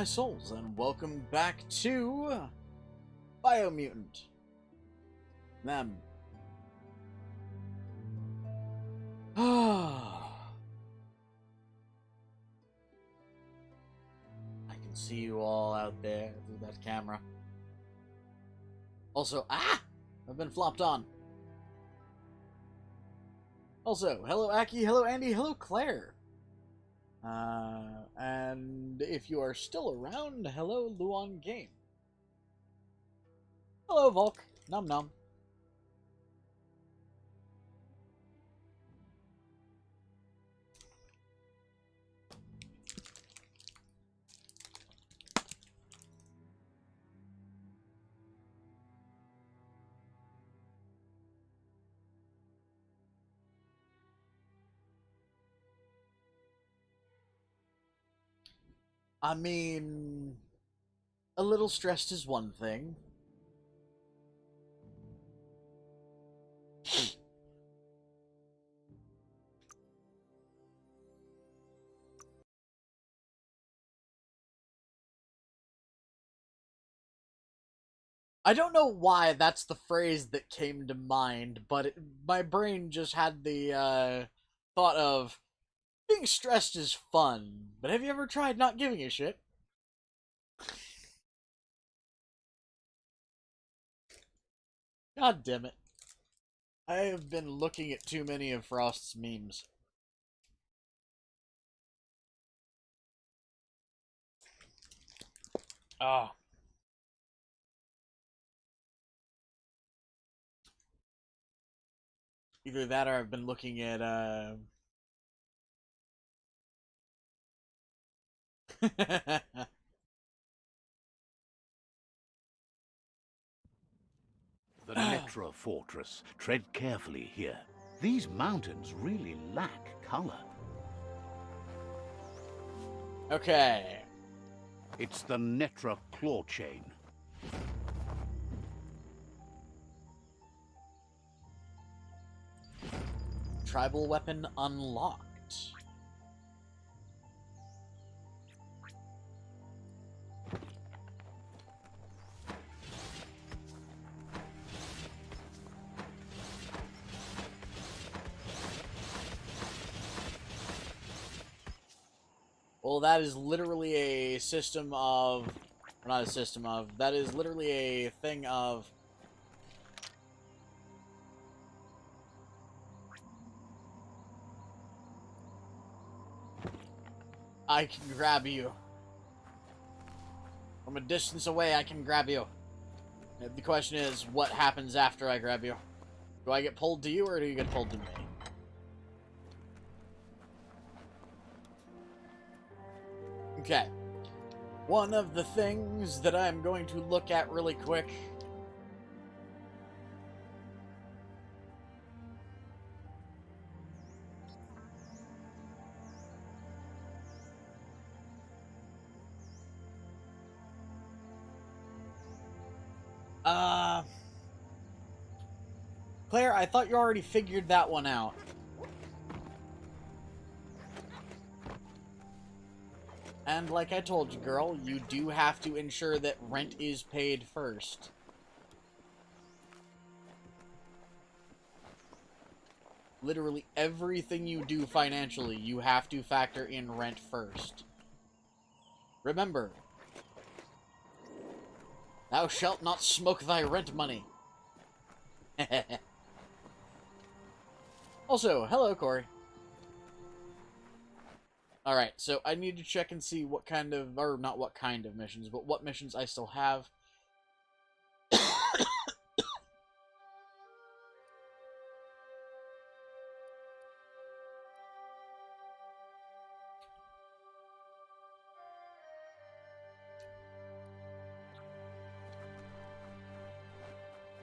souls, and welcome back to Biomutant. Them. I can see you all out there through that camera. Also, I've been flopped on. Also, hello Aki, hello Andy, hello Claire. And if you are still around, hello Luan Game. Hello Volk, num num. I mean, a little stressed is one thing. I don't know why that's the phrase that came to mind, but my brain just had the thought of being stressed is fun, but have you ever tried not giving a shit? God damn it. I have been looking at too many of Frost's memes. Ah. Either that or I've been looking at, The Netra Fortress. Tread carefully here. These mountains really lack color. Okay. It's the Netra Claw Chain. Tribal weapon unlocked. Well, that is literally a system of... Or not a system of... That is literally a thing of... I can grab you. From a distance away, I can grab you. The question is, what happens after I grab you? Do I get pulled to you, or do you get pulled to me? Okay. One of the things that I'm going to look at really quick... Claire, I thought you already figured that one out. And like I told you, girl, you do have to ensure that rent is paid first. Literally everything you do financially, you have to factor in rent first. Remember, thou shalt not smoke thy rent money. Also, hello, Corey. Alright, so I need to check and see what kind of, or not what kind of missions, but what missions I still have.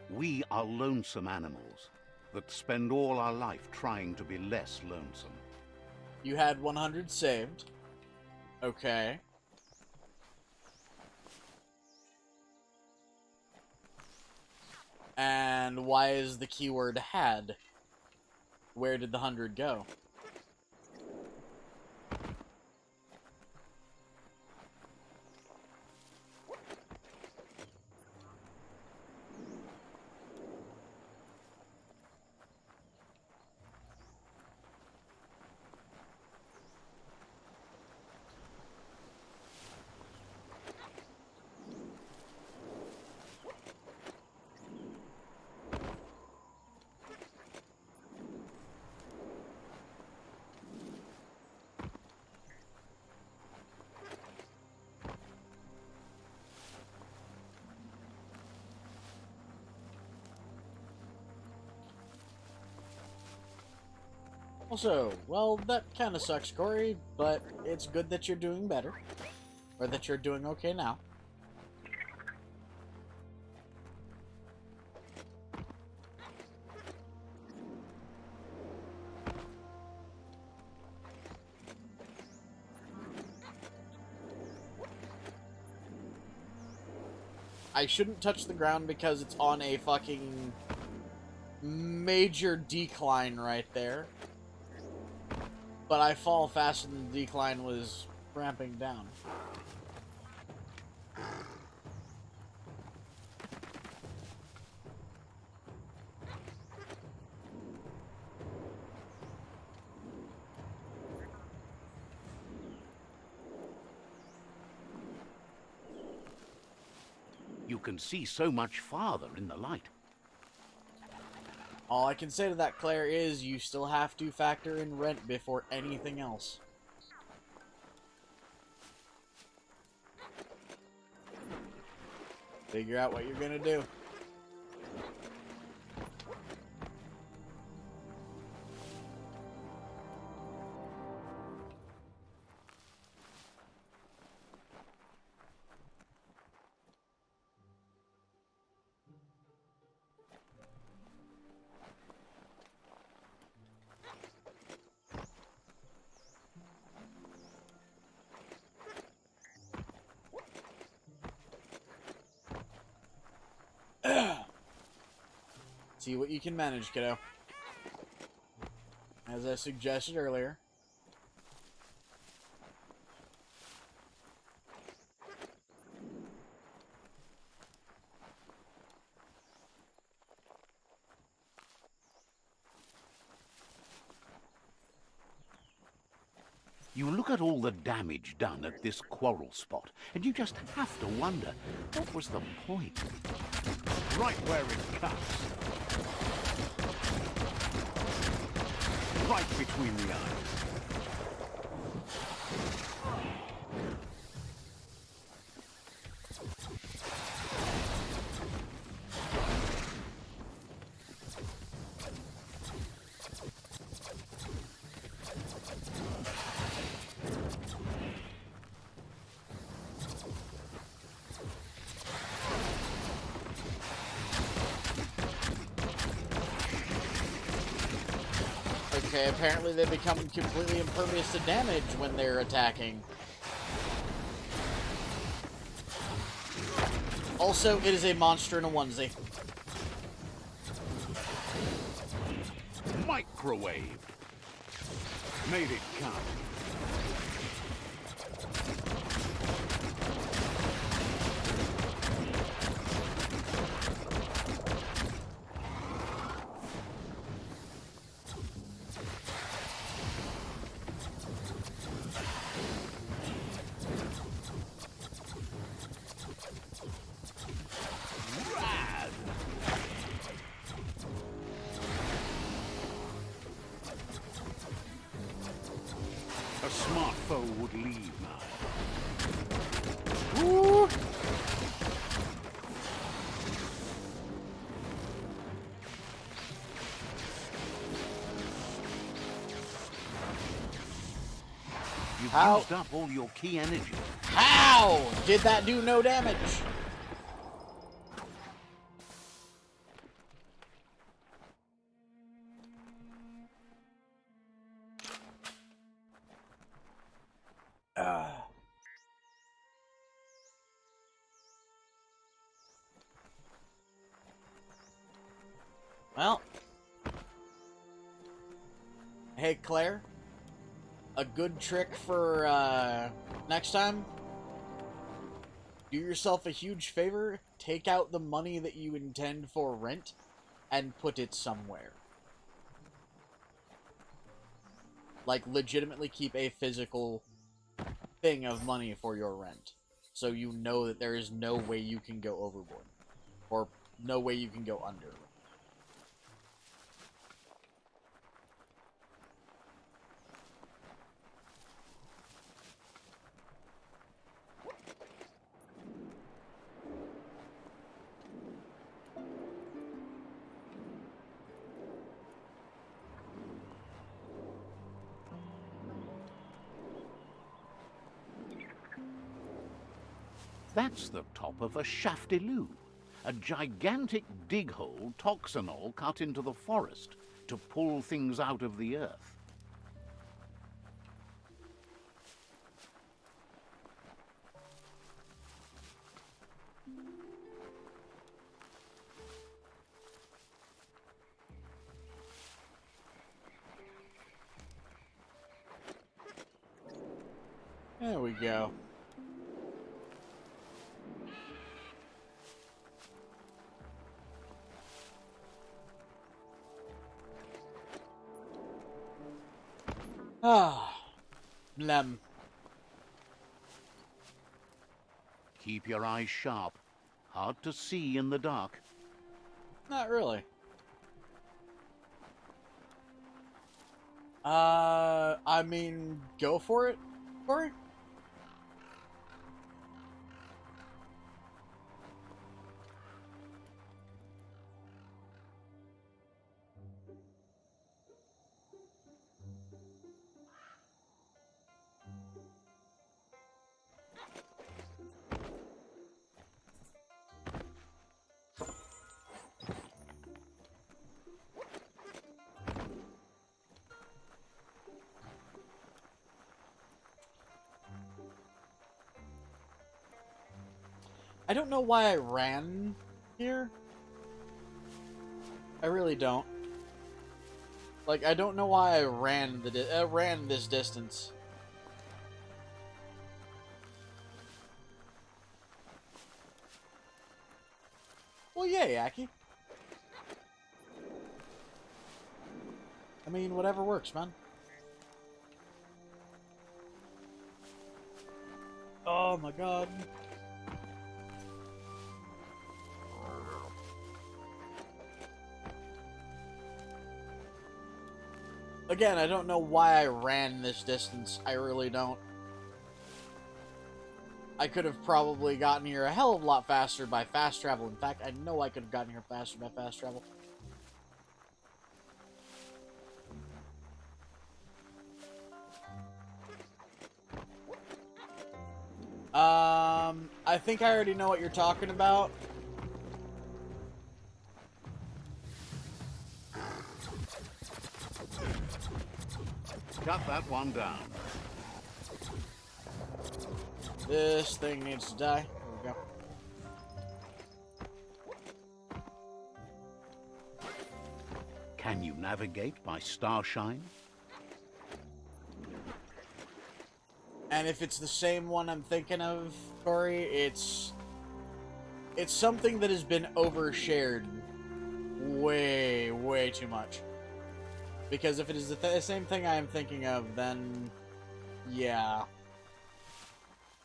We are lonesome animals that spend all our life trying to be less lonesome. You had 100 saved. Okay. And why is the keyword had? Where did the 100 go? Also, well, that kind of sucks, Corey, but it's good that you're doing better. Or that you're doing okay now. I shouldn't touch the ground because it's on a fucking major decline right there. But I fall faster than the decline was ramping down. You can see so much farther in the light. All I can say to that, Claire, is you still have to factor in rent before anything else. Figure out what you're gonna do. See what you can manage, kiddo. As I suggested earlier. You look at all the damage done at this quarrel spot, and you just have to wonder, what was the point? Right where it cuts. Right between the eyes. Okay, apparently they become completely impervious to damage when they're attacking. Also, it is a monster in a onesie. Microwaved. Made it count. A smart foe would leave now. Woo! You've How? used up all your key energy. How did that do no damage? Well. Hey, Claire. A good trick for, next time. Do yourself a huge favor. Take out the money that you intend for rent and put it somewhere. Like, legitimately keep a physical thing of money for your rent. So you know that there is no way you can go overboard. Or no way you can go under. That's the top of a shaftiloo, a gigantic dig hole toxinol cut into the forest to pull things out of the earth. There we go. Ah, blem. Keep your eyes sharp. Hard to see in the dark. Not really. I mean, go for it, Corey. I don't know why I ran here. I really don't. Like, I don't know why I ran ran this distance. Well, yeah, Yaki. I mean, whatever works, man. Oh my god. Again, I don't know why I ran this distance. I really don't. I could have probably gotten here a hell of a lot faster by fast travel. In fact, I know I could have gotten here faster by fast travel. I think I already know what you're talking about. Cut that one down. This thing needs to die. There we go. Can you navigate by starshine? And if it's the same one I'm thinking of, Corey, it's something that has been overshared way too much. Because if it is the same thing I am thinking of, then yeah,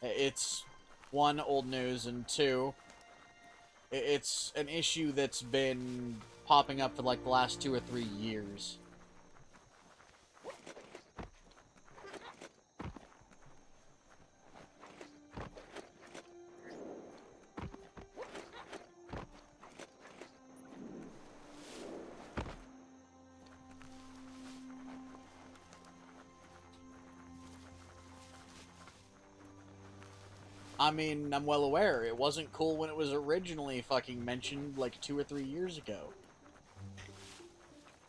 it's one, old news, and two, it's an issue that's been popping up for like the last 2 or 3 years. I mean, I'm well aware. It wasn't cool when it was originally fucking mentioned like 2 or 3 years ago.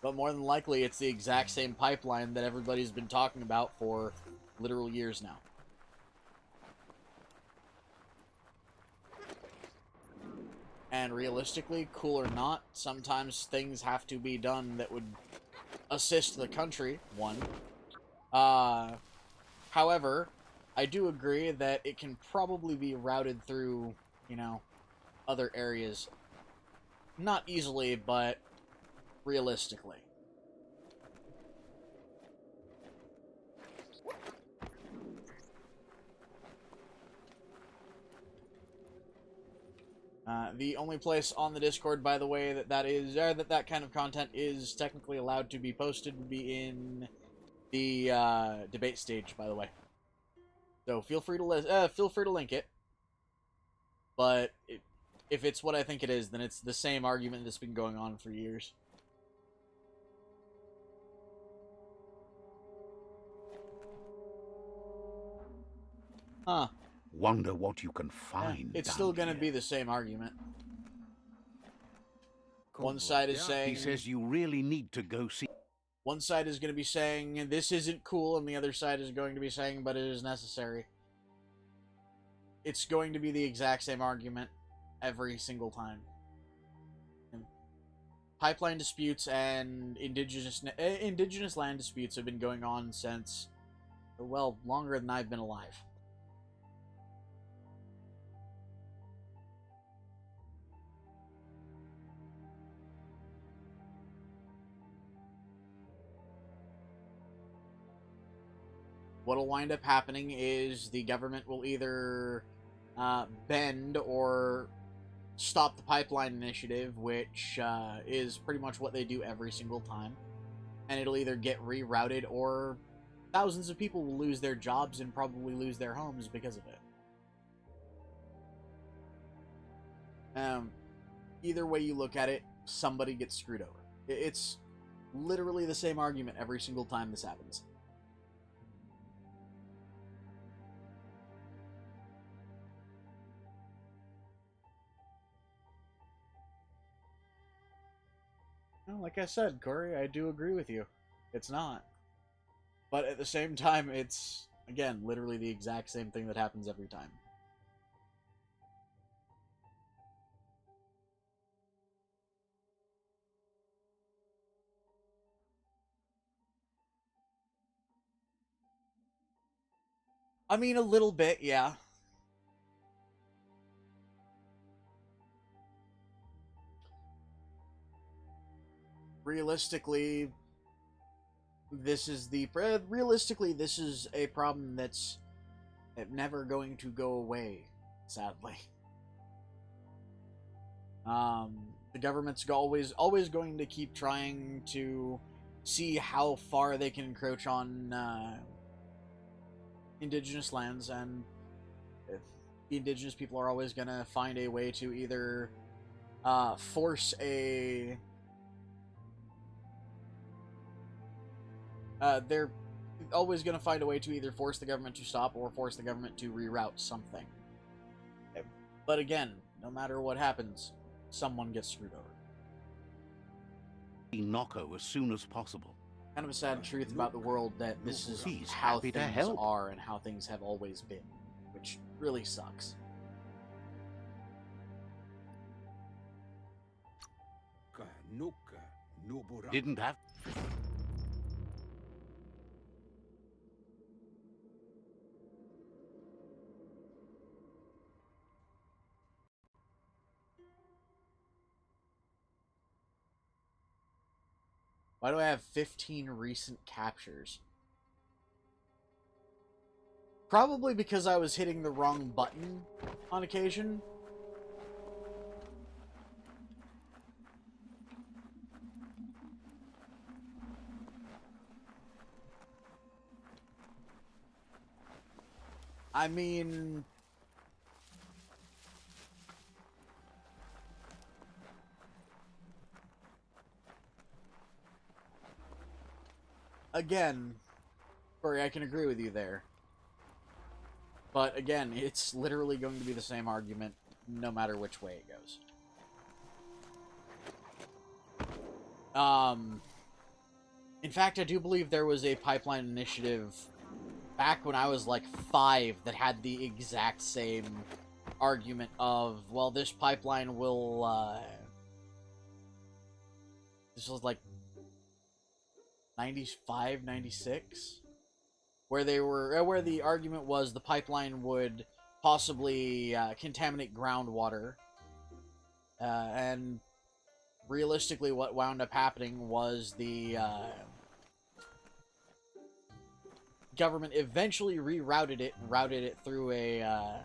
But more than likely, it's the exact same pipeline that everybody's been talking about for literal years now. And realistically, cool or not, sometimes things have to be done that would assist the country, one. However, I do agree that it can probably be routed through, you know, other areas. Not easily, but realistically. The only place on the Discord, by the way, that kind of content is technically allowed to be posted would be in the debate stage, by the way. So feel free to link it. But if it's what I think it is, then it's the same argument that's been going on for years. Huh. Wonder what you can Yeah, find it's down still gonna here. be the same argument. One side is saying... He says you really need to go see... One side is going to be saying, this isn't cool, and the other side is going to be saying, but it is necessary. It's going to be the exact same argument every single time. And pipeline disputes and indigenous land disputes have been going on since, well, longer than I've been alive. What'll wind up happening is the government will either bend or stop the pipeline initiative, which is pretty much what they do every single time. And it'll either get rerouted or thousands of people will lose their jobs and probably lose their homes because of it. Either way you look at it, somebody gets screwed over. It's literally the same argument every single time this happens. Like I said, Corey, I do agree with you. It's not. But at the same time, it's, again, literally the exact same thing that happens every time. I mean, a little bit, yeah. Realistically, this is a problem that's never going to go away, sadly. The government's always going to keep trying to see how far they can encroach on indigenous lands, and if the indigenous people are always going to find a way to either force a... they're always going to find a way to either force the government to stop or force the government to reroute something. But again, no matter what happens, someone gets screwed over. Nocco as soon as possible. Kind of a sad truth about the world that this is how things are and how things have always been, which really sucks. Didn't have... Why do I have 15 recent captures? Probably because I was hitting the wrong button on occasion. I mean... Again, Furry, I can agree with you there. But again, it's literally going to be the same argument no matter which way it goes. In fact, I do believe there was a pipeline initiative back when I was like 5 that had the exact same argument of, well, this pipeline will, this was like 95, 96, where the argument was the pipeline would possibly contaminate groundwater, and realistically what wound up happening was the government eventually routed it through a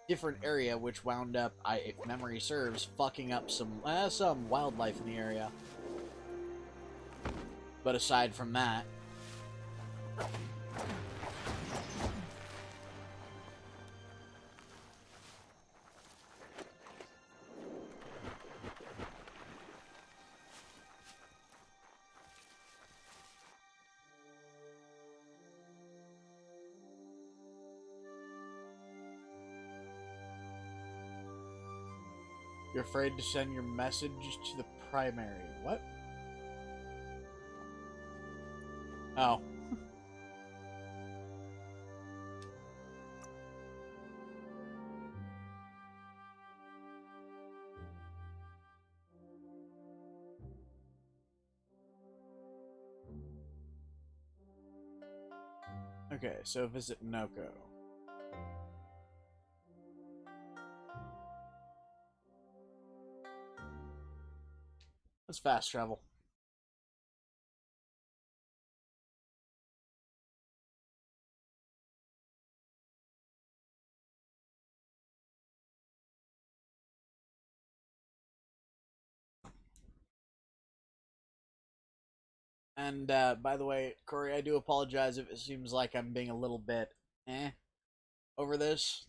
different area, which wound up, if memory serves, fucking up some wildlife in the area. But aside from that... You're afraid to send your message to the primary. What? Oh. Okay, so visit Noko. Let's fast travel. And, by the way, Corey, I do apologize if it seems like I'm being a little bit over this.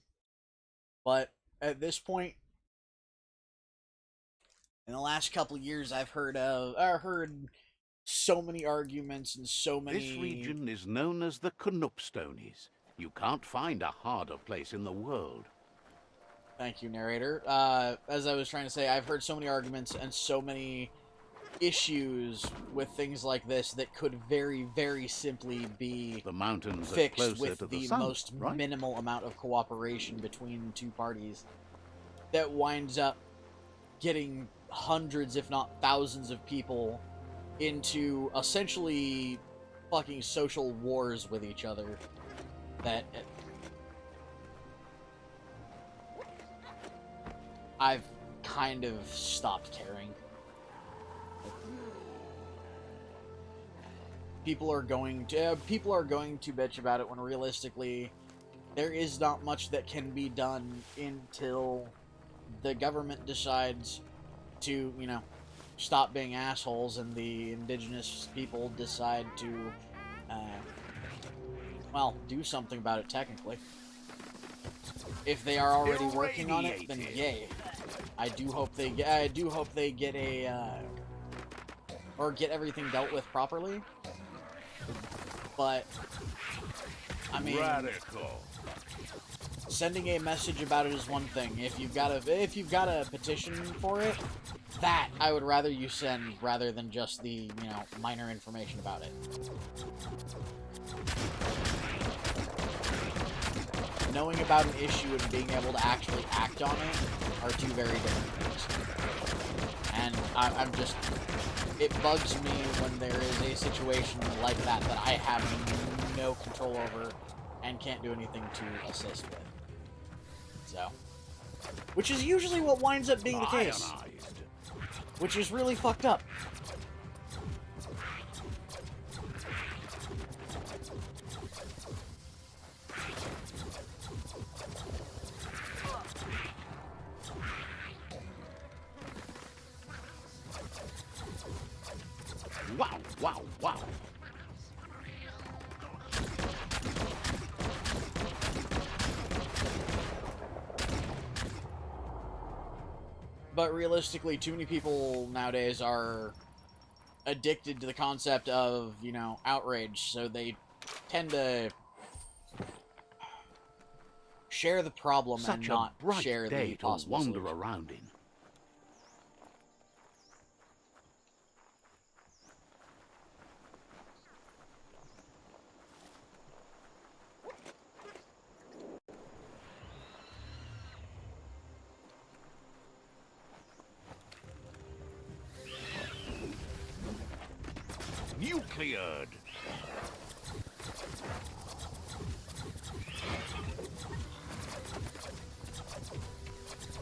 But at this point, in the last couple years, I've heard so many arguments and so many... This region is known as the Canuppstonies. You can't find a harder place in the world. Thank you, narrator. As I was trying to say, I've heard so many arguments and so many issues with things like this that could very, very simply be The mountains are fixed closer with to the the sun, most right? minimal amount of cooperation between two parties that winds up getting hundreds, if not thousands, of people into essentially fucking social wars with each other that I've kind of stopped caring. People are going to bitch about it when realistically there is not much that can be done until the government decides to, you know, stop being assholes and the indigenous people decide to, well, do something about it technically. If they are already working on it, then yay. I do hope they get a, or get everything dealt with properly. But, I mean, Radical. Sending a message about it is one thing. If you've got a petition for it, that I would rather you send rather than just the, you know, minor information about it. Knowing about an issue and being able to actually act on it are two very different things. And I'm just... It bugs me when there is a situation like that that I have no control over and can't do anything to assist with. So... Which is usually what winds up being the case. Which is really fucked up. Wow, wow, wow. But realistically, too many people nowadays are addicted to the concept of, you know, outrage, so they tend to share the problem Such and not a bright share day the to possible wander solution. around in. Nucleared.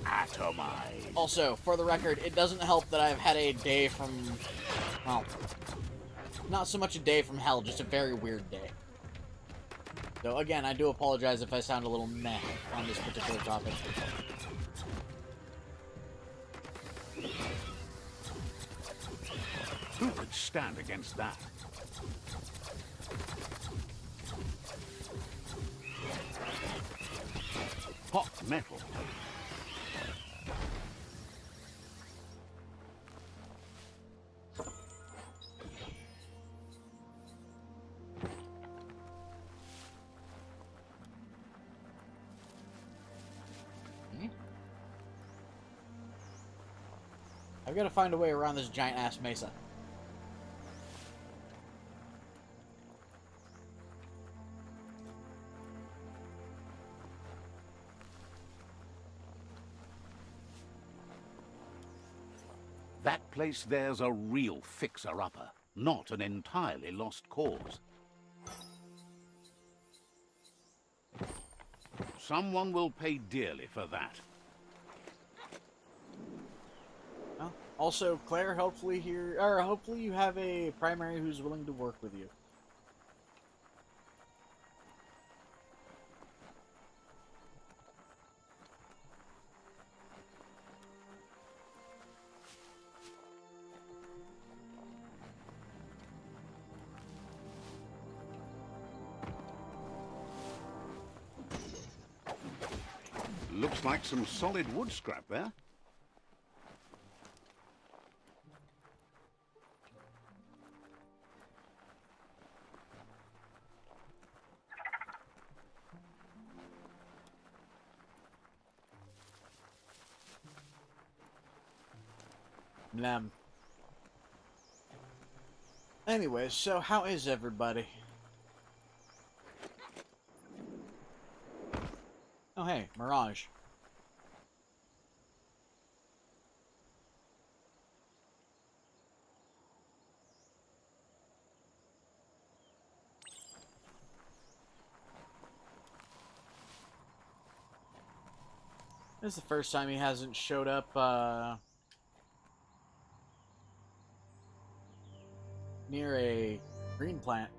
Atomized. Also, for the record, it doesn't help that I've had a day from, well, not so much a day from hell, just a very weird day. So again, I do apologize if I sound a little meh on this particular topic. Who could stand against that? Hot metal. I've got to find a way around this giant-ass mesa. That place there's a real fixer-upper, not an entirely lost cause. Someone will pay dearly for that. Well, also, Claire, hopefully you have a primary who's willing to work with you. Looks like some solid wood scrap there. Anyways, so how is everybody? Oh hey, Mirage. This is the first time he hasn't showed up, near a green plant.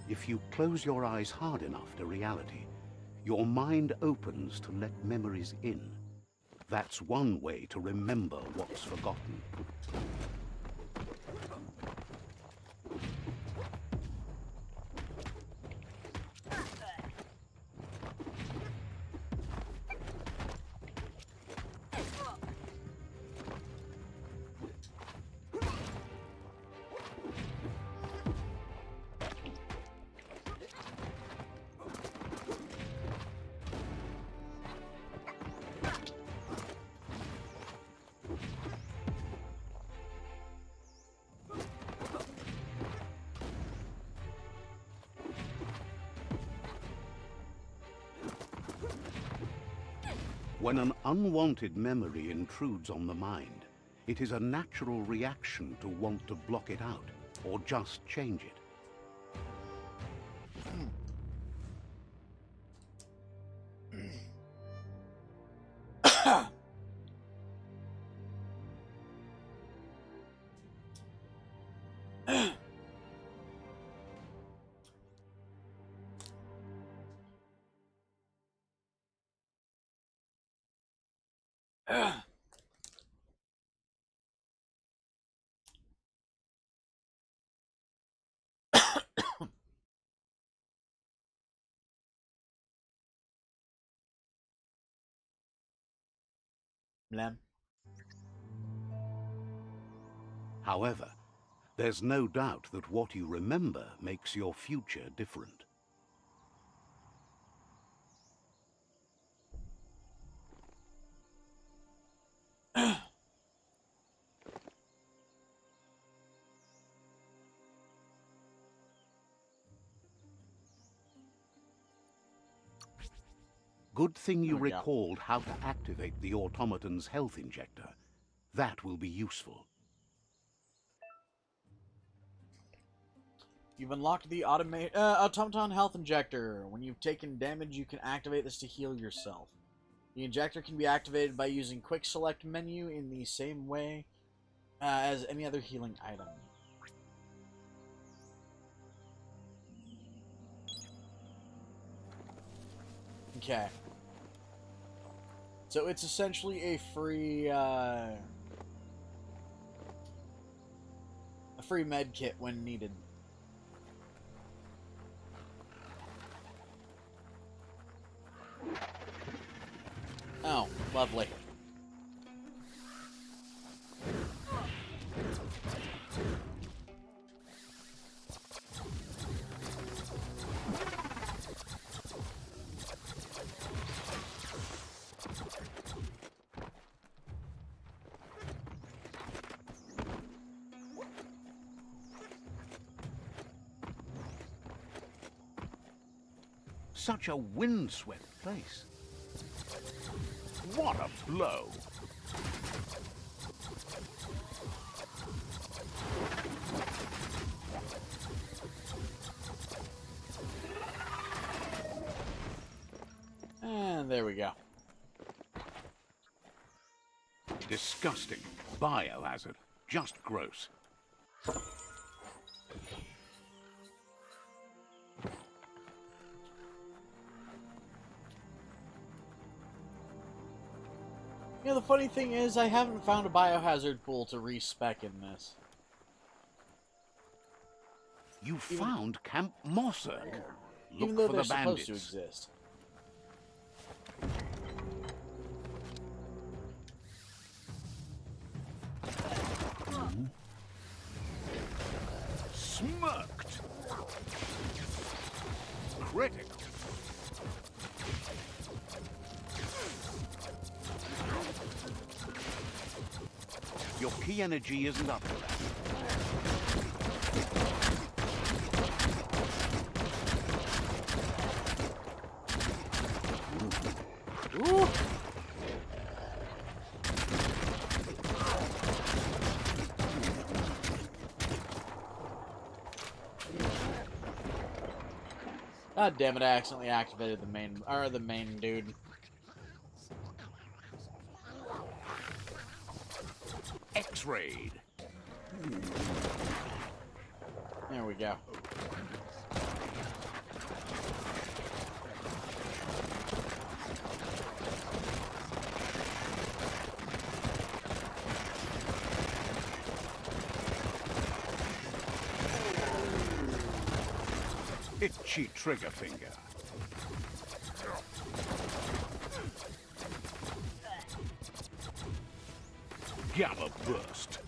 If you close your eyes hard enough to reality, your mind opens to let memories in. That's one way to remember what's forgotten. When an unwanted memory intrudes on the mind, it is a natural reaction to want to block it out, or just change it. Blam. However, there's no doubt that what you remember makes your future different. Good thing you recalled how to activate the automaton's health injector. That will be useful. You've unlocked the automaton health injector. When you've taken damage, you can activate this to heal yourself. The injector can be activated by using quick select menu in the same way as any other healing item. Okay. So it's essentially a free med kit when needed. Oh, lovely. such a windswept place. What a blow! And there we go. Disgusting. Biohazard. Just gross. You know, the funny thing is, I haven't found a biohazard pool to respec in this. You found Camp Mossad. Even Look though for they're the supposed to bandits. exist. Smirked. Critical. Your key energy isn't up to that. Ooh! God damn it, I accidentally activated the main dude. X-rayed. There we go. Itchy trigger finger. Gamma burst.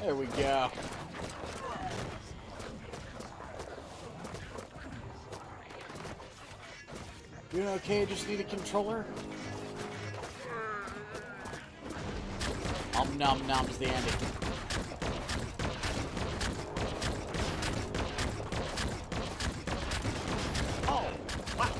There we go. Doing okay, just need a controller? Nom nom's the ending. Oh, ouch.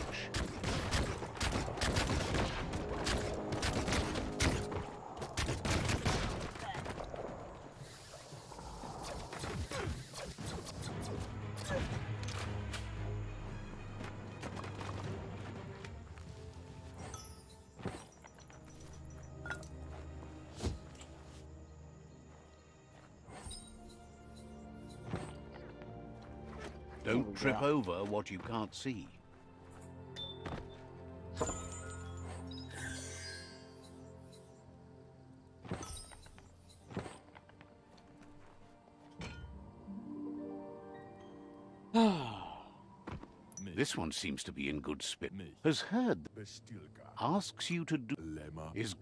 Don't trip over what you can't see. This one seems to be in good spit. Has heard. Asks you to do. Is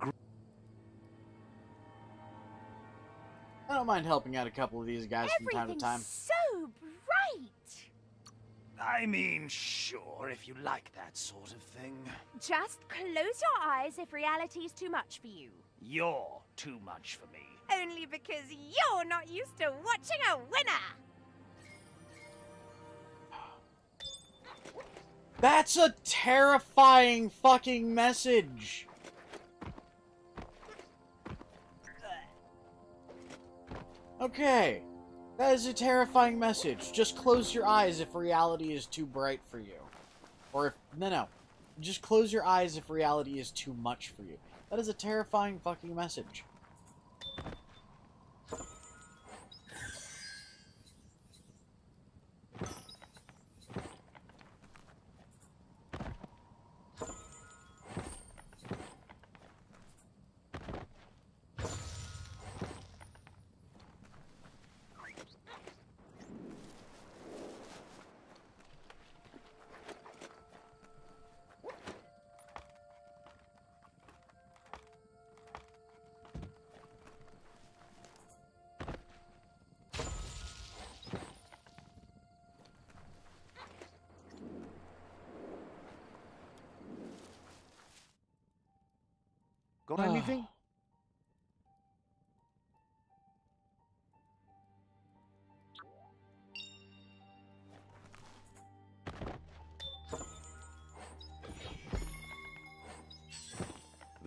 I don't mind helping out a couple of these guys from time to time. So bright! I mean, sure, if you like that sort of thing. Just close your eyes if reality is too much for you. You're too much for me. Only because you're not used to watching a winner! That's a terrifying fucking message! Okay. That is a terrifying message. Just close your eyes if reality is too bright for you. Or if... No. Just close your eyes if reality is too much for you. That is a terrifying fucking message.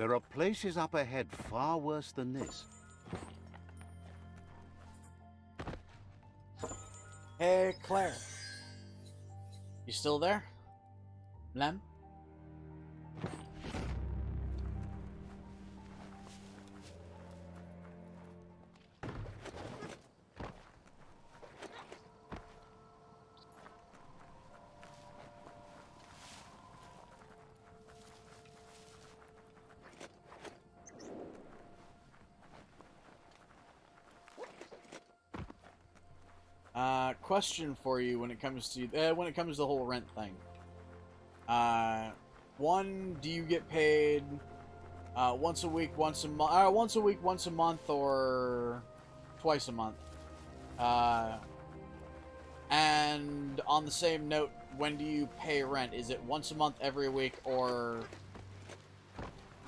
There are places up ahead far worse than this. Hey, Claire. You still there? Lem? Question for you when it comes to the whole rent thing. One, do you get paid once a week, once a month, once a week, once a month, or twice a month? And on the same note, when do you pay rent? Is it once a month, every week, or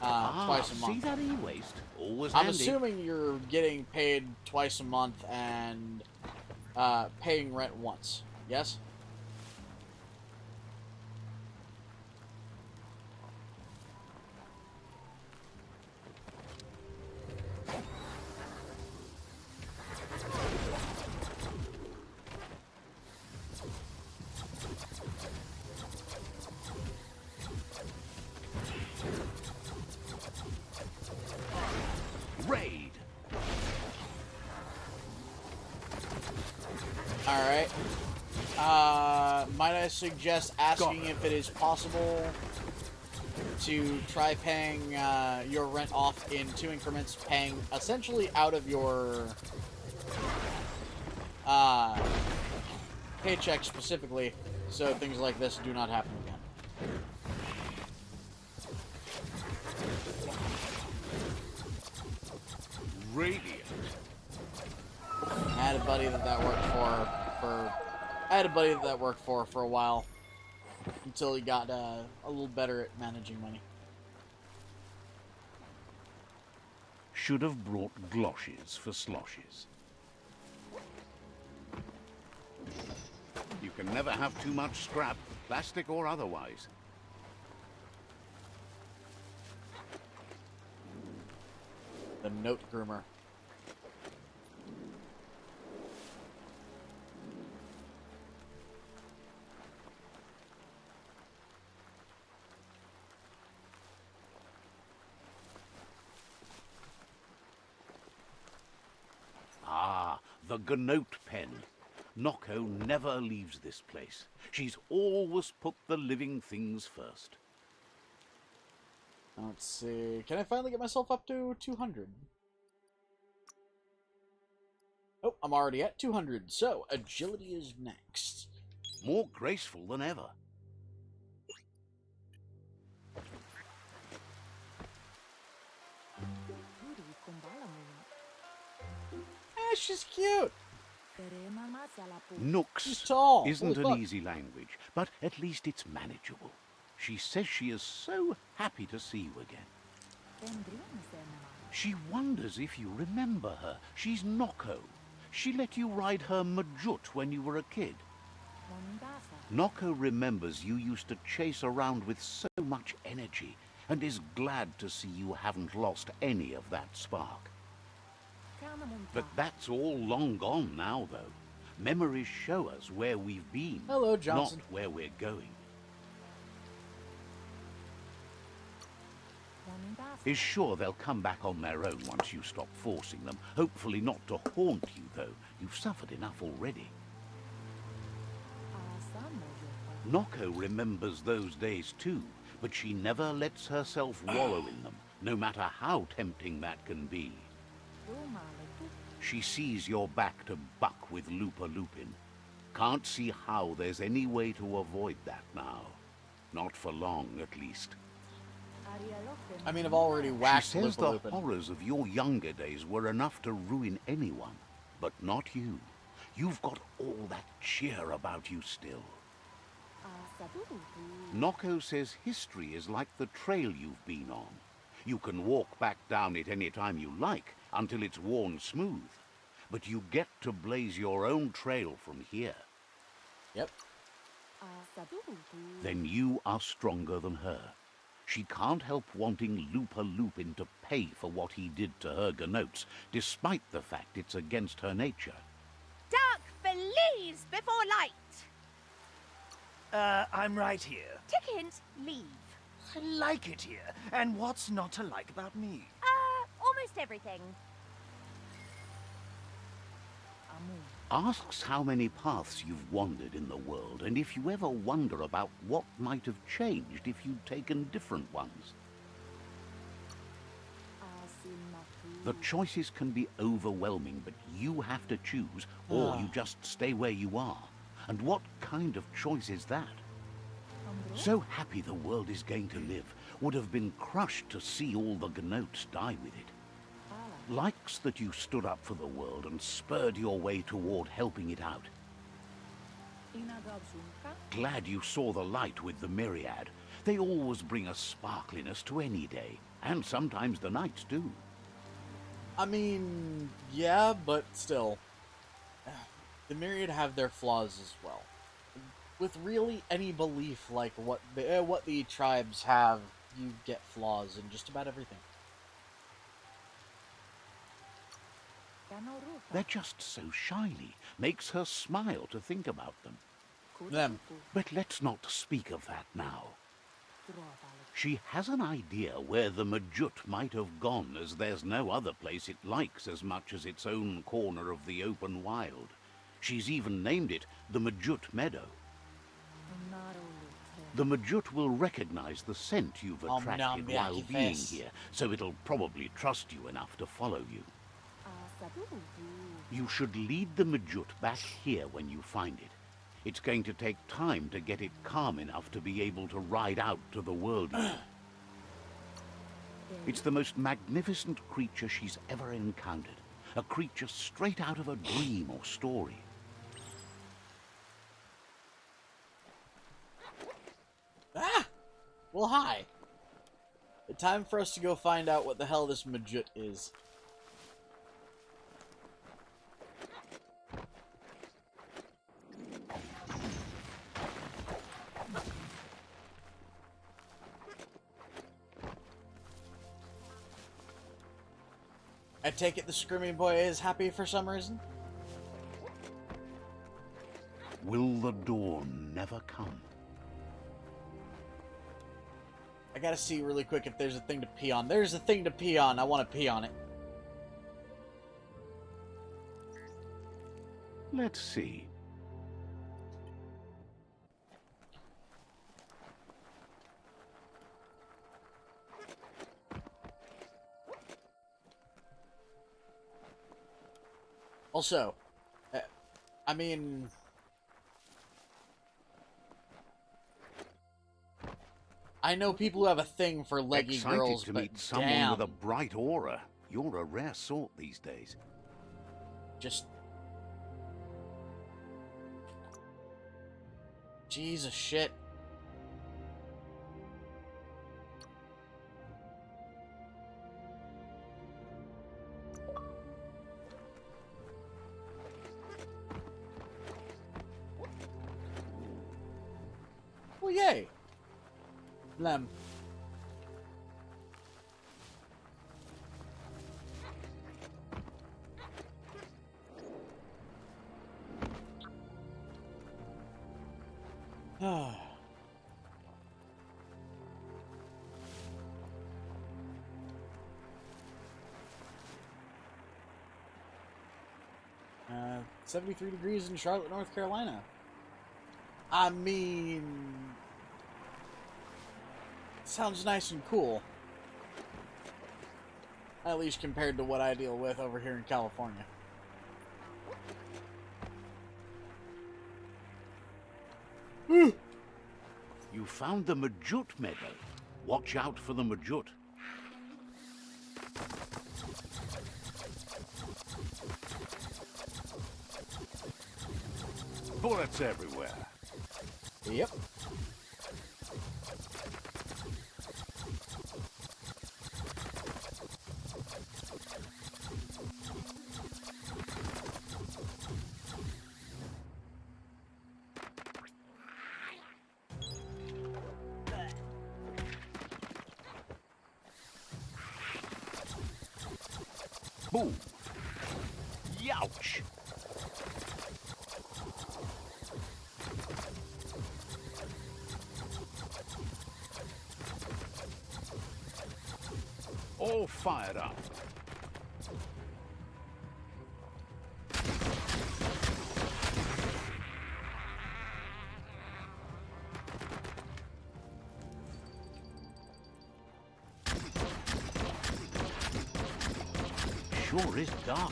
twice a month? See that e-waste? Always I'm handy. assuming you're getting paid twice a month and paying rent once. Yes? Raid. Alright. Might I suggest asking if it is possible to try paying your rent off in 2 increments, paying essentially out of your paycheck specifically, so things like this do not happen again. Radiant. I had a buddy that worked for a while until he got a little better at managing money. Should have brought gloshes for sloshes. You can never have too much scrap, plastic or otherwise. The note groomer. Ah, the Gnote pen. Noko never leaves this place. She's always put the living things first. Let's see. Can I finally get myself up to 200? Oh, I'm already at 200. So, agility is next. More graceful than ever. She's cute. Nooks She's tall. isn't Holy an fuck. easy language, but at least it's manageable. She says she is so happy to see you again. She wonders if you remember her. She's Noko. She let you ride her Majut when you were a kid. Noko remembers you used to chase around with so much energy and is glad to see you haven't lost any of that spark. But that's all long gone now, though. Memories show us where we've been, Hello, Johnson. not where we're going. Is sure they'll come back on their own once you stop forcing them. Hopefully not to haunt you, though. You've suffered enough already. Noko remembers those days too, but she never lets herself wallow in them, no matter how tempting that can be. She sees you're back to buck with Looper Lupin. Can't see how there's any way to avoid that now. Not for long, at least. I mean, I've already She whacked says the Lupin. horrors of your younger days were enough to ruin anyone, but not you. You've got all that cheer about you still. Noko says history is like the trail you've been on. You can walk back down it any time you like, until it's worn smooth. But you get to blaze your own trail from here. Yep. Then you are stronger than her. She can't help wanting Looper Lupin to pay for what he did to her gnotes, despite the fact it's against her nature. Dark flees before light. I'm right here. Tickins, leave. I like it here. And what's not to like about me? Almost everything. Asks how many paths you've wandered in the world, and if you ever wonder about what might have changed if you'd taken different ones. The choices can be overwhelming, but you have to choose, or you just stay where you are. And what kind of choice is that? So happy the world is going to live, would have been crushed to see all the gnotes die with it. Likes that you stood up for the world and spurred your way toward helping it out. Glad you saw the light with the myriad. They always bring a sparkliness to any day, and sometimes the nights too. I mean, yeah, but still. The myriad have their flaws as well. With really any belief like what the tribes have, you get flaws in just about everything. They're just so shiny. Makes her smile to think about them. Them. But let's not speak of that now. She has an idea where the Majut might have gone, as there's no other place it likes as much as its own corner of the open wild. She's even named it the Majut Meadow. The Majut will recognize the scent you've attracted while being here, so it'll probably trust you enough to follow you. You should lead the Majut back here when you find it. It's going to take time to get it calm enough to be able to ride out to the world. It's the most magnificent creature she's ever encountered. A creature straight out of a dream or story. Ah! Well, hi. Time for us to go find out what the hell this Majut is. I take it the Screaming Boy is happy for some reason? Will the dawn never come? I gotta see really quick if there's a thing to pee on. There's a thing to pee on. I want to pee on it. Let's see. Also, I mean... I know people who have a thing for leggy Excited girls, to but meet someone damn. with a bright aura. You're a rare sort these days. Just... Jesus shit. Well, yay. Lem. Ah. 73 degrees in Charlotte, North Carolina. I mean... sounds nice and cool. At least compared to what I deal with over here in California. You found the Majut Meadow. Watch out for the Majut. Bullets everywhere. Yep. Boom. Youch! All fired up. Sure is dark out.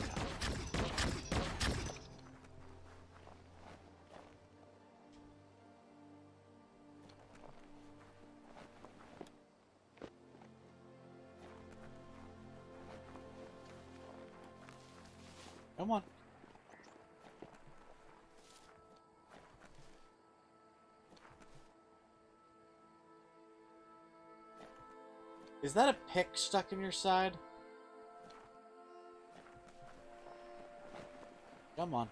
Come on. Is that a pick stuck in your side? Come on.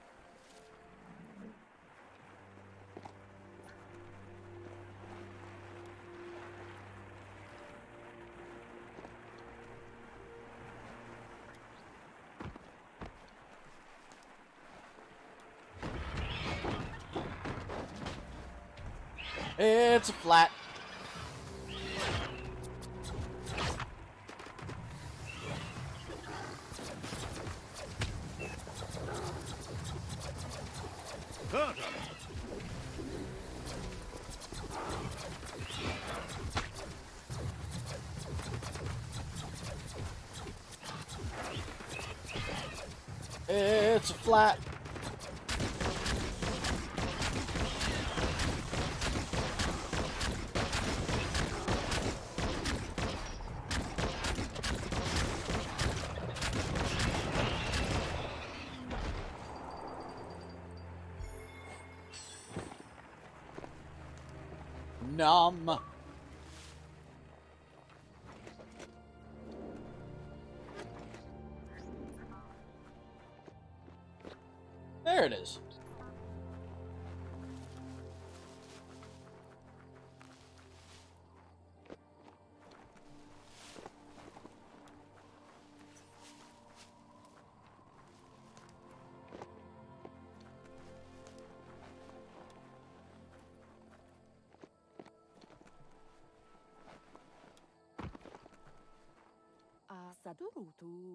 It's a flat. It's a flat. Numb. There it is.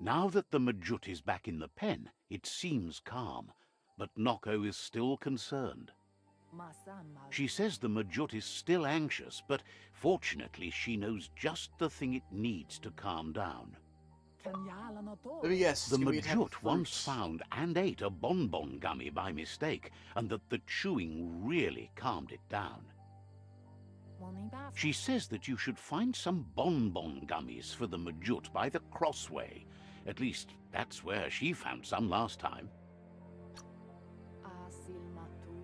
Now that the Majut is back in the pen, it seems calm, but Noko is still concerned. She says the Majut is still anxious, but fortunately she knows just the thing it needs to calm down. Let me guess. The Majut once found and ate a bonbon gummy by mistake, and that the chewing really calmed it down. She says that you should find some bonbon gummies for the Majut by the crossway. At least, that's where she found some last time.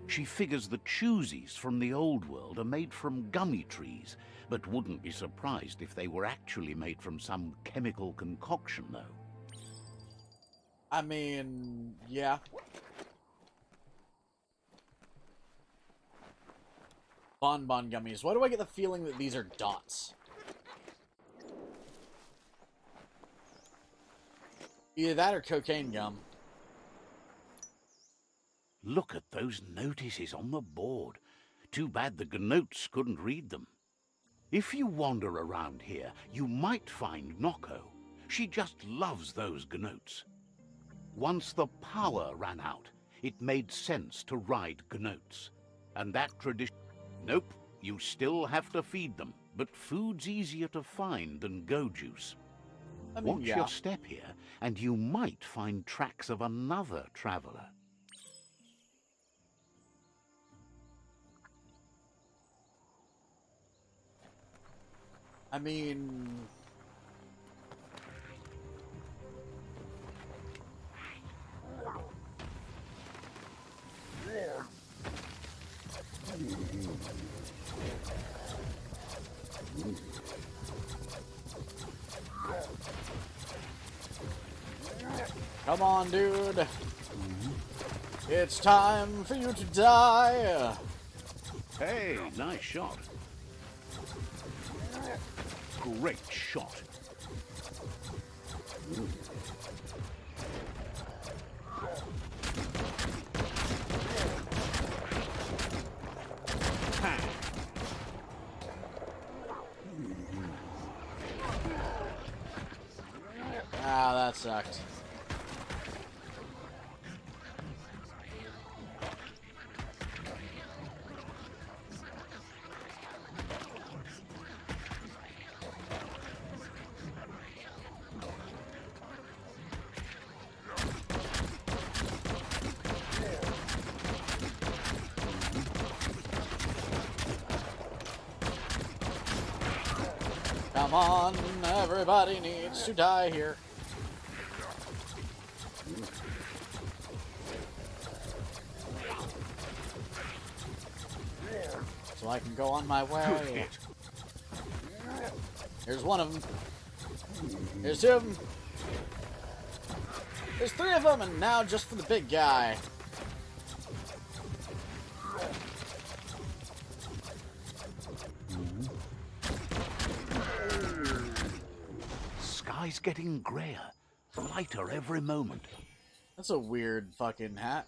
She figures the choosies from the old world are made from gummy trees, but wouldn't be surprised if they were actually made from some chemical concoction, though. I mean, yeah. Bonbon gummies. Why do I get the feeling that these are dots? Either that or cocaine gum. Look at those notices on the board. Too bad the Gnotes couldn't read them. If you wander around here, you might find Noko. She just loves those Gnotes. Once the power ran out, it made sense to ride Gnotes. And that tradition... Nope, you still have to feed them, but food's easier to find than go juice. I mean, Watch yeah. your step here, and you might find tracks of another traveler. I mean... Come on, dude. It's time for you to die. Hey, nice shot. Great shot. sucked. Come on, everybody needs to die here. So I can go on my way. Here's one of them. Here's two of them. There's three of them, and now just for the big guy. Sky's getting grayer, lighter every moment. That's a weird fucking hat.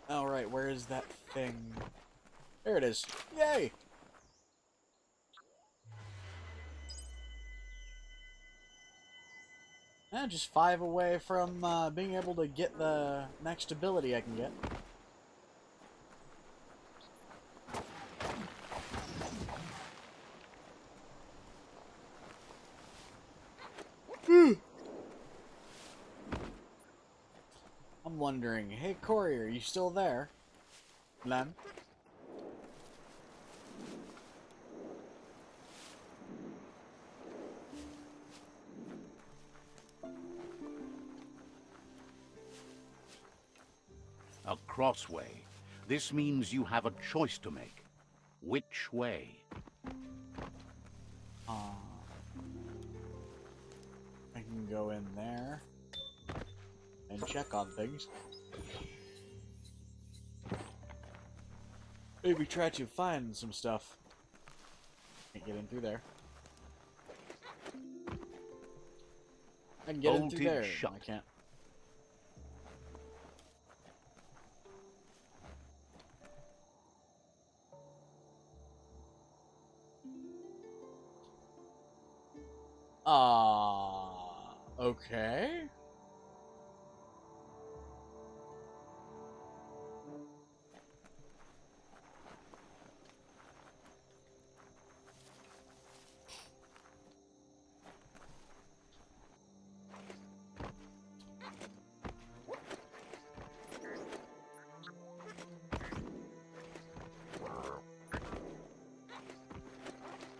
Alright, where is that thing? There it is. Yay! Just 5 away from being able to get the next ability I can get. I'm wondering, hey Corey, are you still there? Len? A crossway. This means you have a choice to make. Which way? I can go in there and check on things. Maybe try to find some stuff. Can't get in through there. I can get in through there. Shut. I can't. Okay.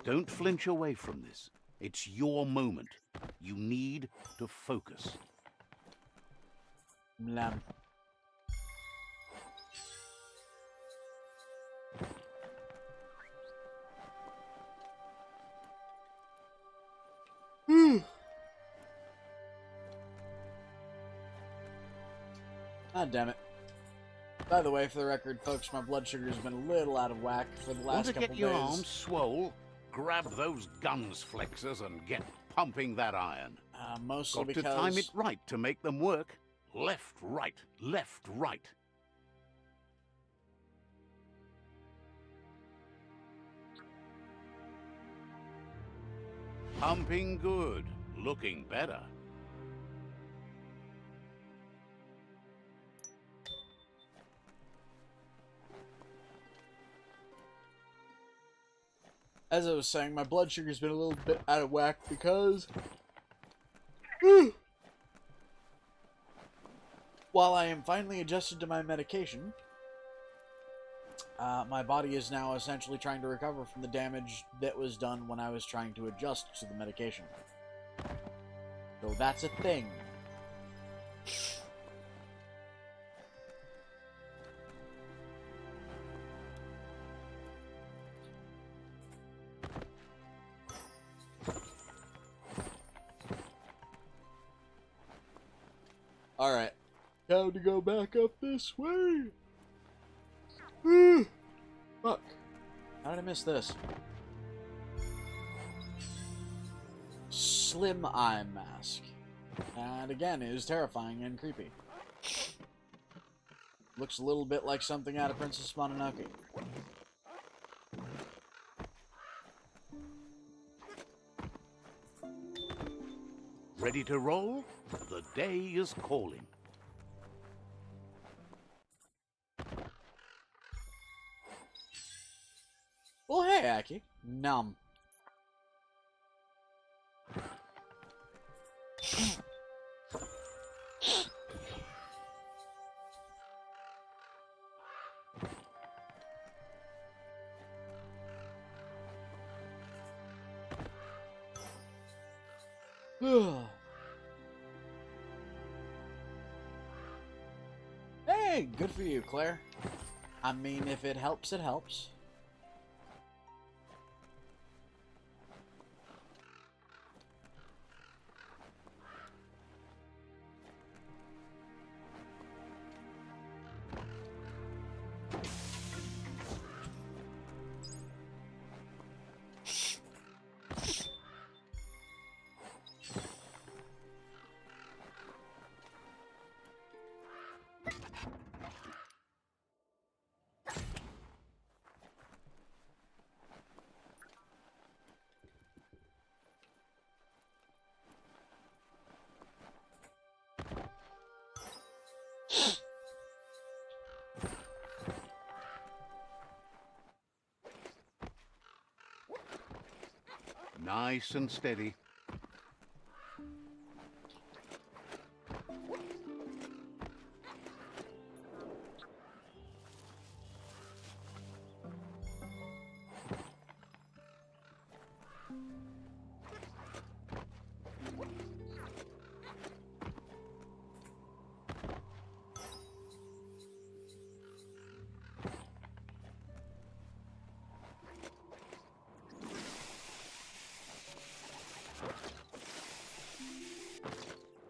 Don't flinch away from this. It's your moment. You need to focus. Blam. Ah, damn it. By the way, for the record, folks, my blood sugar's been a little out of whack for the last Want to couple get your days. arms swole? Grab those guns flexors and get pumping that iron. Mostly Got because to time it right to make them work. Left, right, left, right. Pumping good. Looking better. as I was saying, my blood sugar's been a little bit out of whack because while I am finally adjusted to my medication, my body is now essentially trying to recover from the damage that was done when I was trying to adjust to the medication. So that's a thing. Alright. Time to go back up this way. Fuck. How did I miss this? Slim eye mask. And again, it is terrifying and creepy. Looks a little bit like something out of Princess Mononoke. Ready to roll? The day is calling. Well, hey, Aki. Num. Hey, good for you, Claire. I mean, if it helps, it helps. Nice and steady.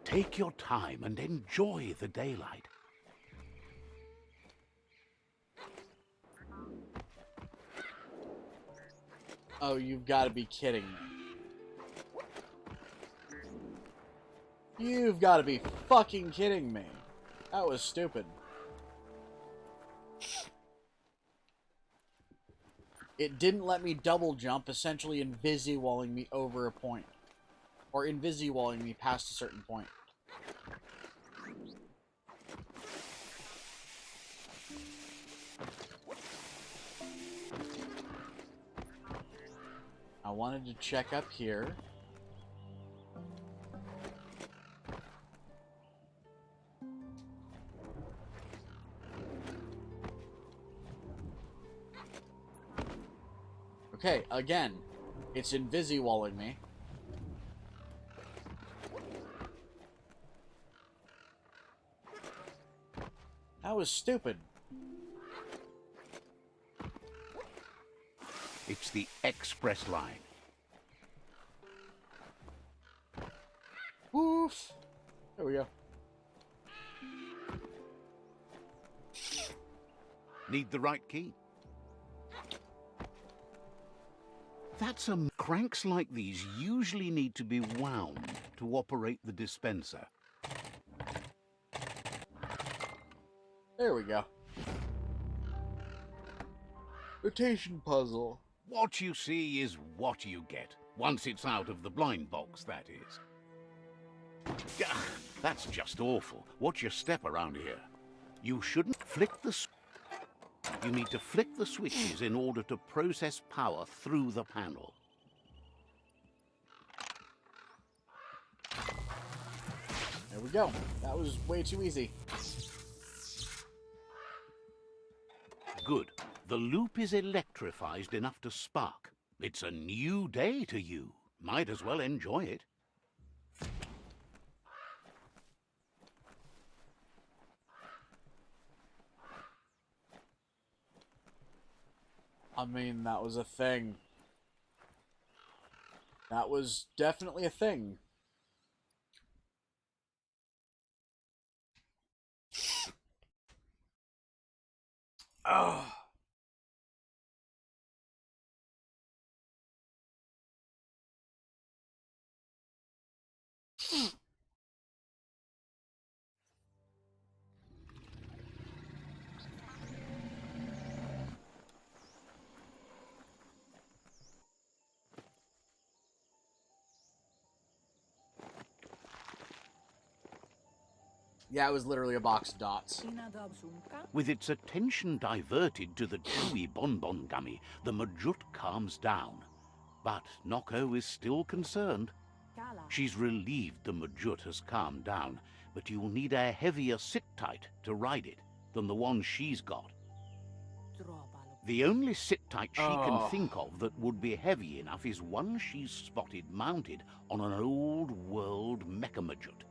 Take your time and enjoy the daylight. Oh, you've got to be kidding me. You've got to be fucking kidding me. That was stupid. It didn't let me double jump, essentially invisi-walling me over a point. Or invisi-walling me past a certain point. I wanted to check up here. Okay, again, it's invisi-walling me. That was stupid. It's the express line. Woof. There we go. Need the right key. Cranks like these usually need to be wound to operate the dispenser. There we go. Rotation puzzle. What you see is what you get. Once it's out of the blind box, that is. Gah, that's just awful. Watch your step around here. You shouldn't flick the You need to flick the switches in order to process power through the panel. There we go. That was way too easy. Good. The loop is electrified enough to spark. It's a new day to you. Might as well enjoy it. I mean, that was a thing. That was definitely a thing. Ugh. Yeah, it was literally a box of dots. With its attention diverted to the chewy bonbon gummy, the Majut calms down. But Noko is still concerned. She's relieved the Majut has calmed down, but you'll need a heavier sit-tight to ride it than the one she's got. The only sit-tight she can think of that would be heavy enough is one she's spotted mounted on an old-world Mecha-Majut.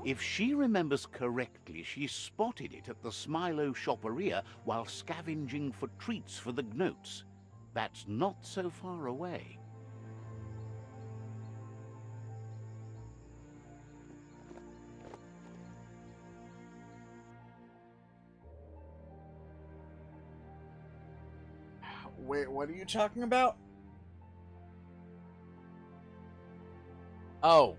If she remembers correctly, she spotted it at the Smilo Shopperia while scavenging for treats for the Gnotes. That's not so far away. Wait, what are you talking about? Oh.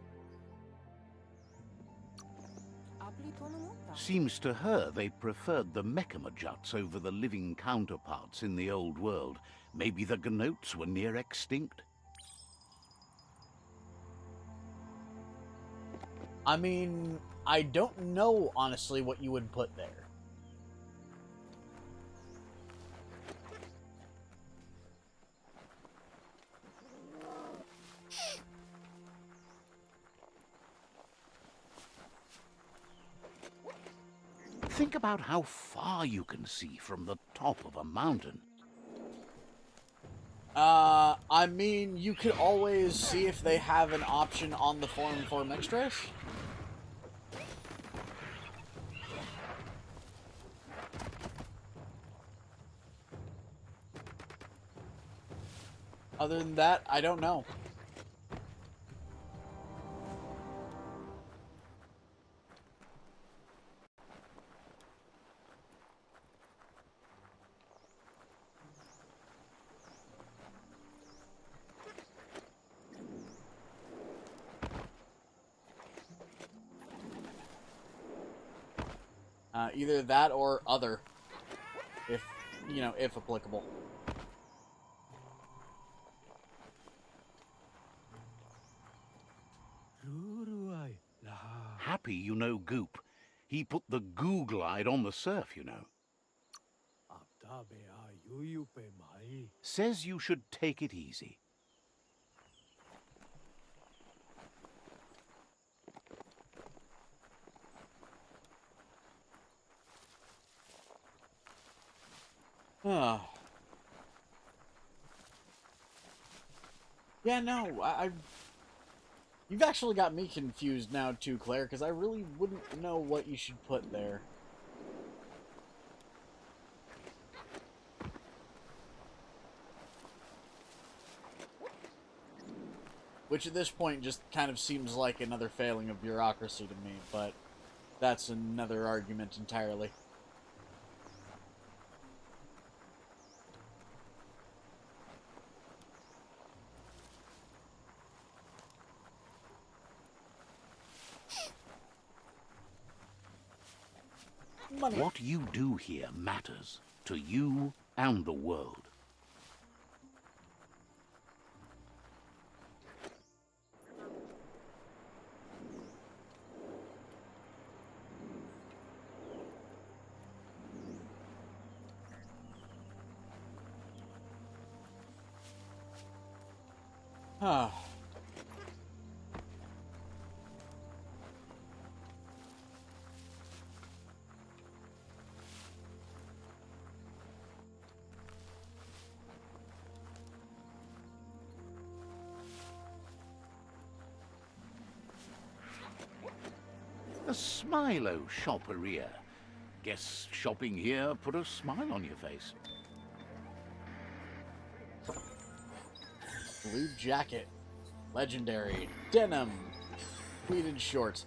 Seems to her they preferred the Mecha-Majuts over the living counterparts in the old world. Maybe the Gnotes were near extinct? I mean, I don't know, honestly, what you would put there. Think about how far you can see from the top of a mountain. I mean, you could always see if they have an option on the forum for extras. Other than that, I don't know. Either that or other, if, you know, if applicable. Happy you know Goop. He put the goo glide on the surf, you know. Says you should take it easy. Yeah, no, you've actually got me confused now too, Claire, because I really wouldn't know what you should put there. Which at this point just kind of seems like another failing of bureaucracy to me, but that's another argument entirely. Money. What you do here matters to you and the world. Ah. A Smilo Shopperia. Guess shopping here put a smile on your face. Blue jacket. Legendary. Denim. Tweeted shorts.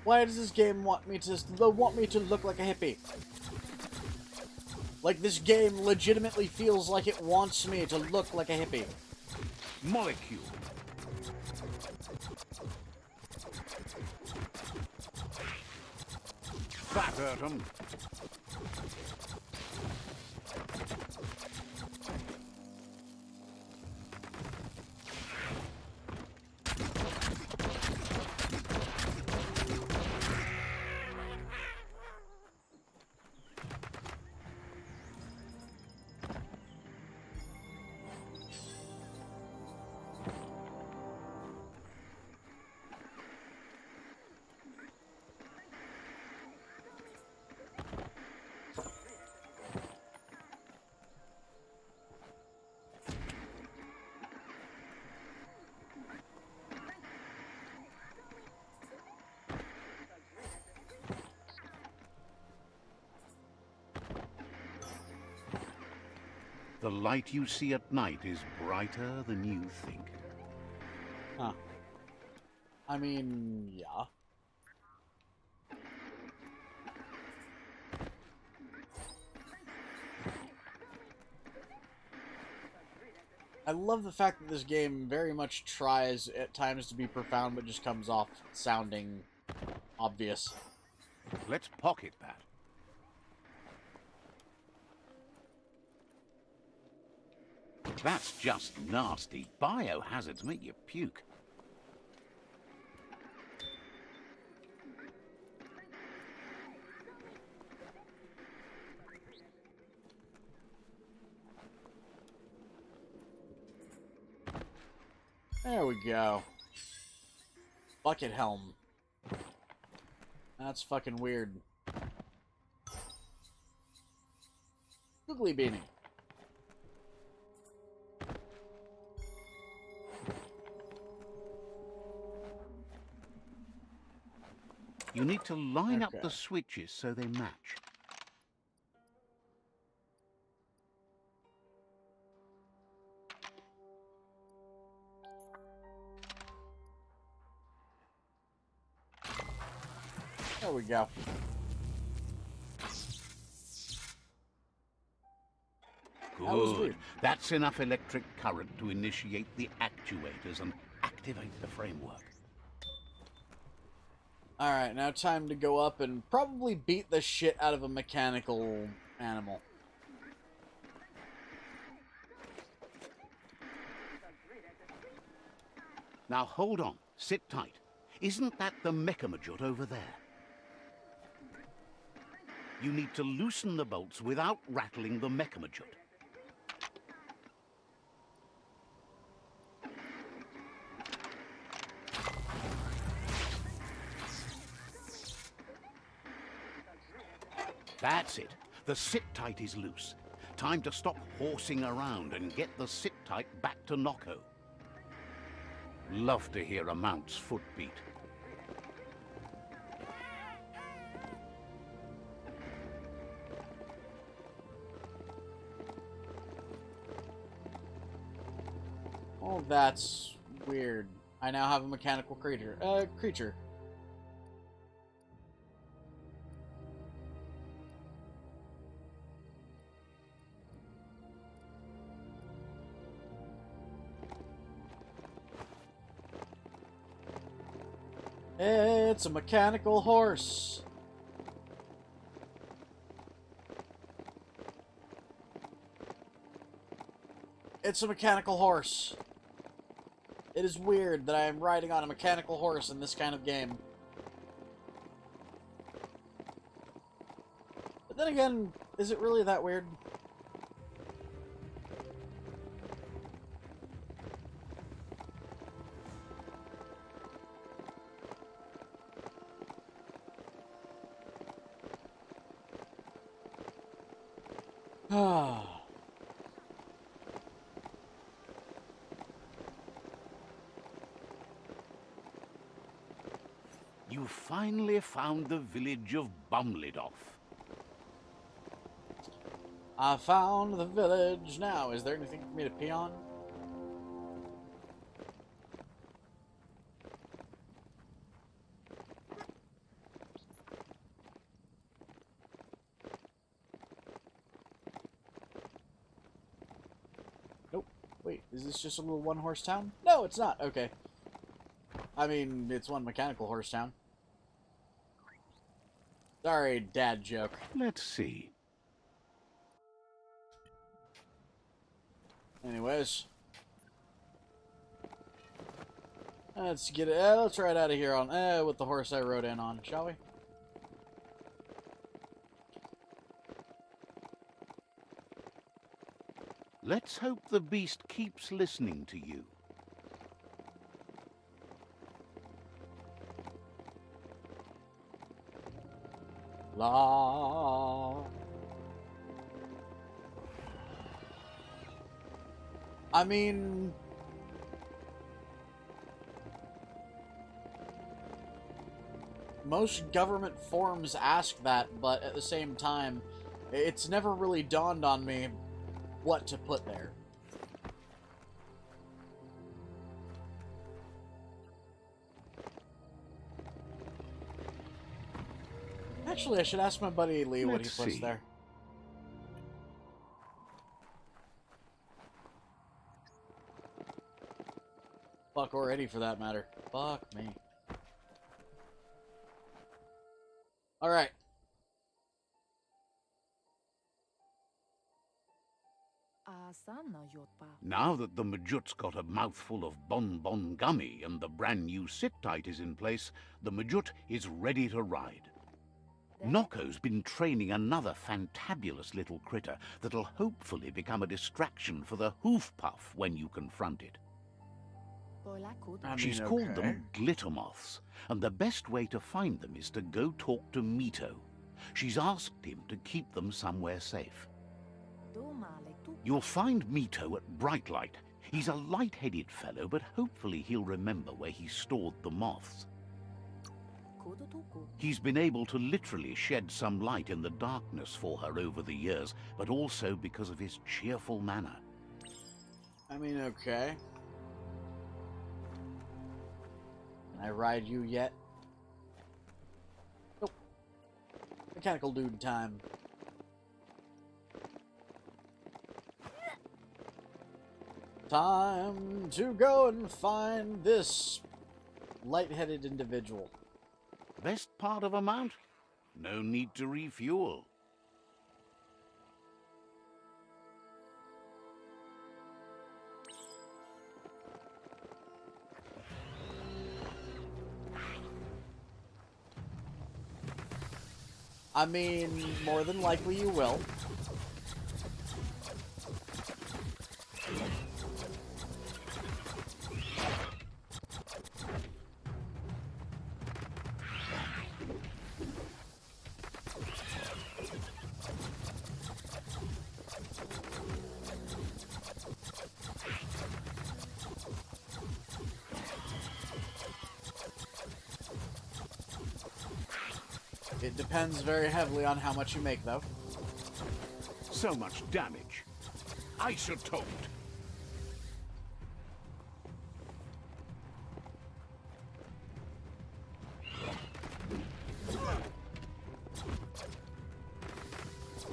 Why does this game want me to look like a hippie? Like this game legitimately feels like it wants me to look like a hippie. Molecule. Fat atom. The light you see at night is brighter than you think. Huh. I mean, yeah. I love the fact that this game very much tries at times to be profound, but just comes off sounding obvious. Let's pocket that. That's just nasty. Biohazards make you puke. There we go. Bucket helm. That's fucking weird. Googly beanie. You need to line up Okay. the switches so they match. There we go. That was Good. weird. That's enough electric current to initiate the actuators and activate the framework. Alright, now time to go up and probably beat the shit out of a mechanical animal. Now hold on. Sit tight. Isn't that the Mechamajut over there? You need to loosen the bolts without rattling the Mechamajut. That's it. The sit-tight is loose. Time to stop horsing around and get the sit-tight back to Nocco. Love to hear a mount's footbeat. Oh, that's weird. I now have a mechanical creature. It's a mechanical horse. It's a mechanical horse. It is weird that I am riding on a mechanical horse in this kind of game. But then again, is it really that weird? Ah. You finally found the village of Bumlidoff. I found the village. Now, is there anything for me to pee on? Nope. Wait, is this just a little one-horse town? No, it's not. Okay. I mean, it's one mechanical horse town. Sorry, dad joke. Let's see. Anyways. Let's get it. Let's ride out of here on with the horse I rode in on, shall we? Let's hope the beast keeps listening to you. La. I mean, most government forms ask that, but at the same time, it's never really dawned on me what to put there. Actually, I should ask my buddy Lee what he Let's puts see. there. Fuck, or Eddie for that matter. Fuck me. Alright. Now that the Majut's got a mouthful of bonbon gummy and the brand new sit-tight is in place, the Majut is ready to ride. Nocco's been training another fantabulous little critter that'll hopefully become a distraction for the hoof puff when you confront it. She's called them glitter moths, and the best way to find them is to go talk to Mito. She's asked him to keep them somewhere safe. You'll find Mito at Bright Light. He's a light-headed fellow, but hopefully he'll remember where he stored the moths. He's been able to literally shed some light in the darkness for her over the years, but also because of his cheerful manner. I mean, okay. Can I ride you yet? Nope. Mechanical dude time. Time to go and find this light-headed individual. Best part of a mount? No need to refuel. I mean, more than likely you will. It depends very heavily on how much you make, though. So much damage. Isotoped.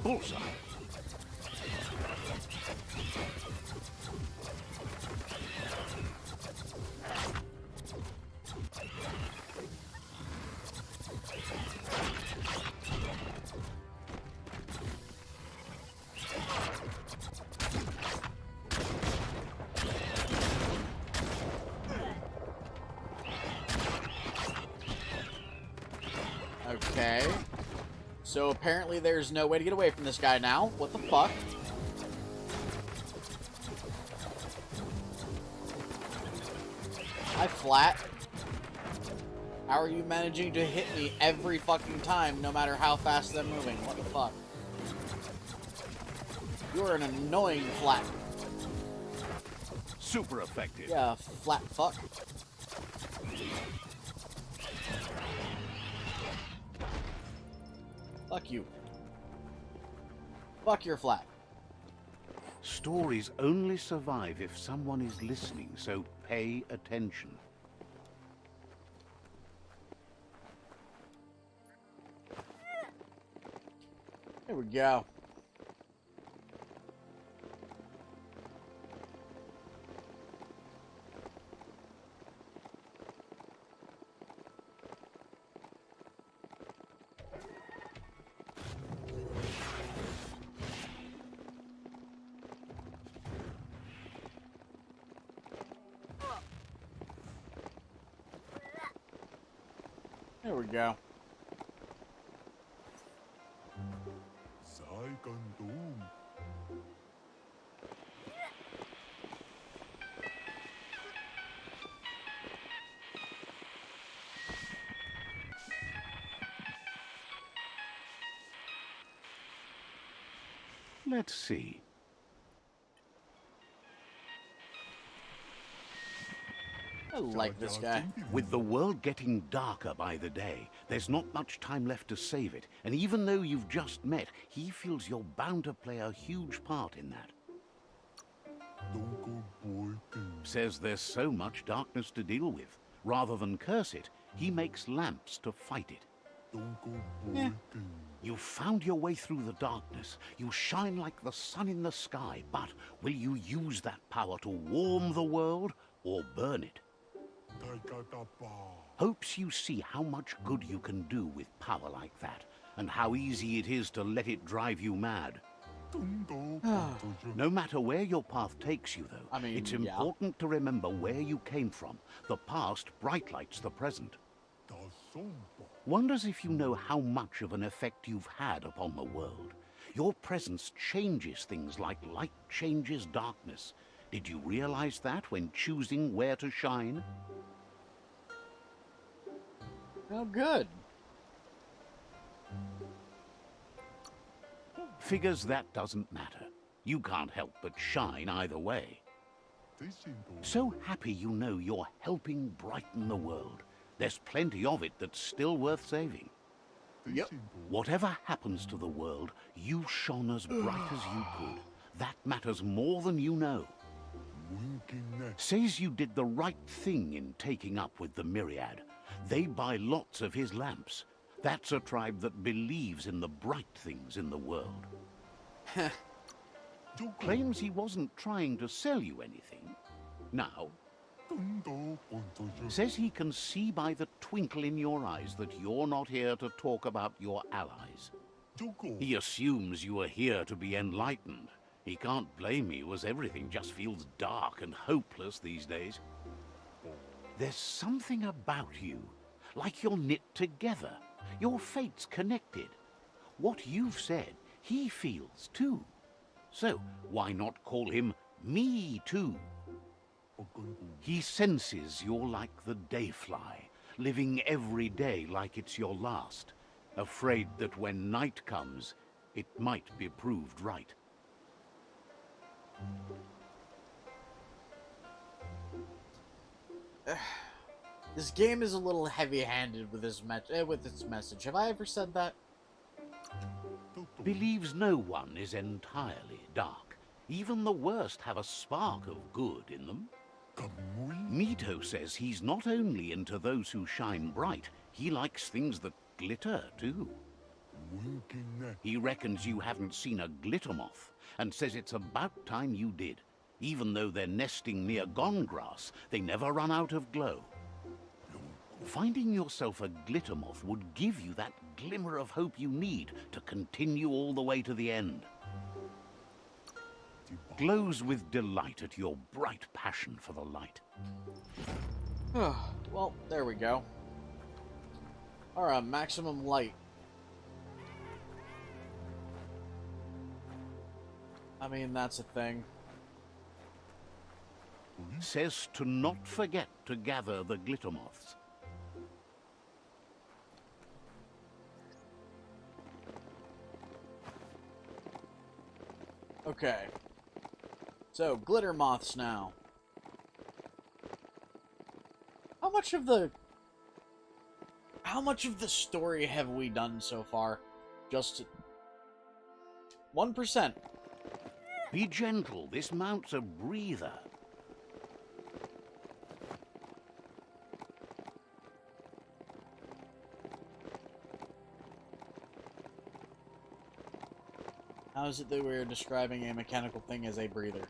Bullseye. Okay. So apparently there's no way to get away from this guy now. What the fuck? Hi, Flat. How are you managing to hit me every fucking time, no matter how fast I'm moving? What the fuck? You're an annoying Flat. Super effective. Yeah, Flat fuck. Fuck you. Fuck your Flat. Stories only survive if someone is listening, so pay attention. There we go. There we go. Let's see. I like this guy. With the world getting darker by the day, there's not much time left to save it, and even though you've just met, he feels you're bound to play a huge part in that. Says there's so much darkness to deal with. Rather than curse it, he makes lamps to fight it. You found your way through the darkness. You shine like the sun in the sky, but will you use that power to warm the world or burn it? Hopes you see how much good you can do with power like that, and how easy it is to let it drive you mad. No matter where your path takes you, though, I mean, it's yeah. important to remember where you came from. The past bright lights the present. Wonders if you know how much of an effect you've had upon the world. Your presence changes things like light changes darkness. Did you realize that when choosing where to shine? Oh, good. Figures that doesn't matter. You can't help but shine either way. So happy you know you're helping brighten the world. There's plenty of it that's still worth saving. Yep. Whatever happens to the world, you shone as bright as you could. That matters more than you know. Says you did the right thing in taking up with the Myriad. They buy lots of his lamps. That's a tribe that believes in the bright things in the world. Claims he wasn't trying to sell you anything. Now, says he can see by the twinkle in your eyes that you're not here to talk about your allies. He assumes you are here to be enlightened. He can't blame you, as everything just feels dark and hopeless these days. There's something about you, like you're knit together. Your fate's connected. What you've said, he feels too. So why not call him Me Too? He senses you're like the dayfly, living every day like it's your last, afraid that when night comes, it might be proved right. This game is a little heavy-handed with its message. Have I ever said that? Believes no one is entirely dark. Even the worst have a spark of good in them. Mito says he's not only into those who shine bright, he likes things that glitter too. He reckons you haven't seen a glitter moth, and says it's about time you did. Even though they're nesting near gone grass, they never run out of glow. Finding yourself a glitter moth would give you that glimmer of hope you need to continue all the way to the end. Glows with delight at your bright passion for the light. Well, there we go. Alright, maximum light. I mean, that's a thing. Says to not forget to gather the glitter moths. Okay. So, glitter moths now. How much of the story have we done so far? Just 1%. Be gentle, this mount's a breather. How is it that we're describing a mechanical thing as a breather?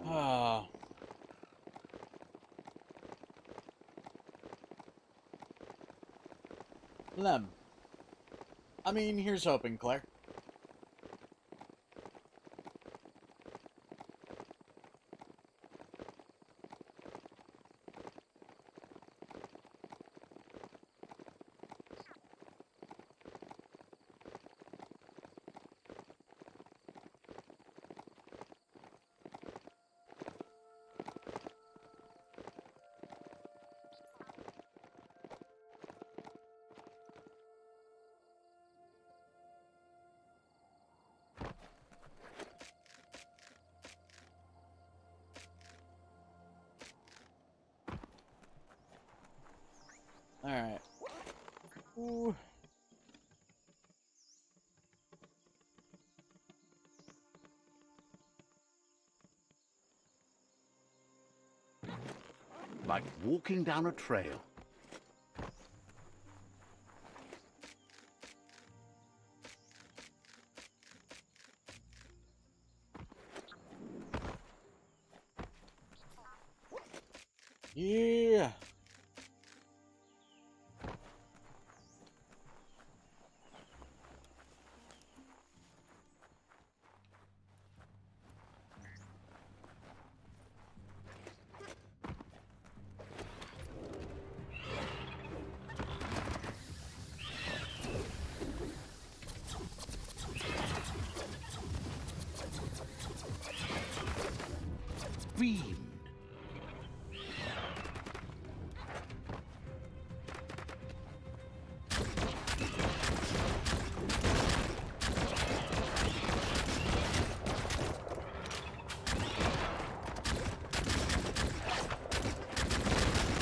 Ah. Lem. I mean, here's hoping, Claire. Alright. Ooh. like walking down a trail. Yeah. Fiend.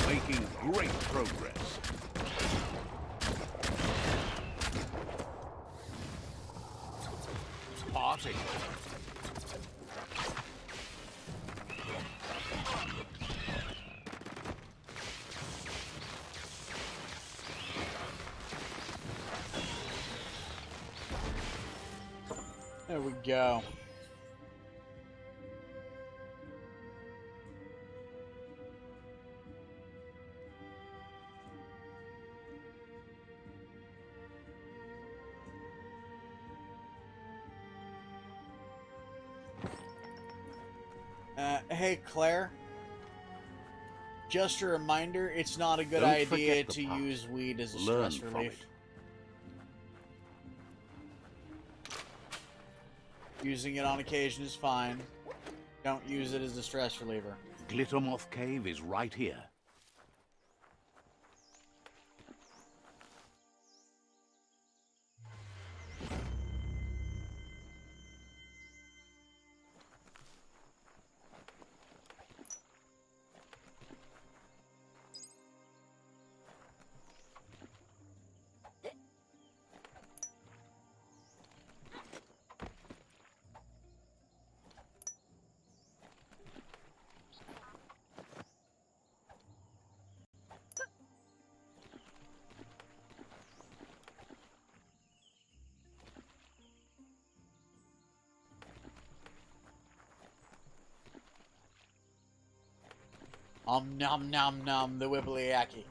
Making great progress. Party. There we go. Hey, Claire. Just a reminder, it's not a good Don't idea forget the to past. use weed as a Learn stress from relief. Using it on occasion is fine. Don't use it as a stress reliever. Glittermoth Cave is right here. Nom nom nom, the Whippleyacky.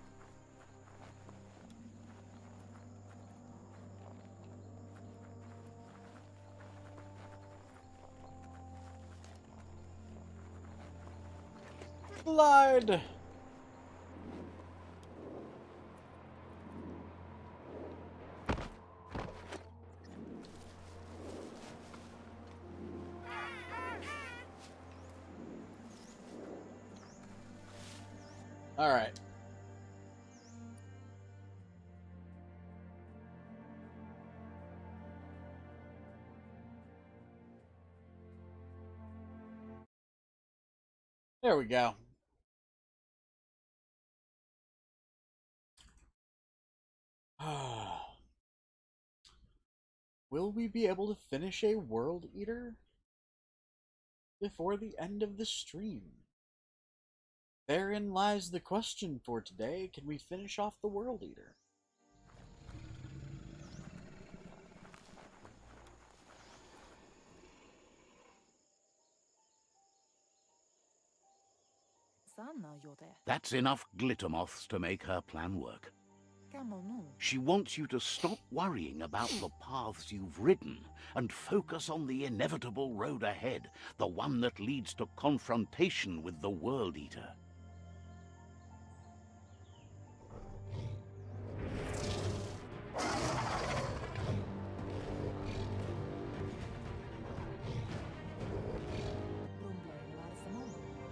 Glide! Alright. There we go. Will we be able to finish a World Eater before the end of the stream? Therein lies the question for today. Can we finish off the World Eater? That's enough glittermoths to make her plan work. She wants you to stop worrying about the paths you've ridden and focus on the inevitable road ahead, the one that leads to confrontation with the World Eater.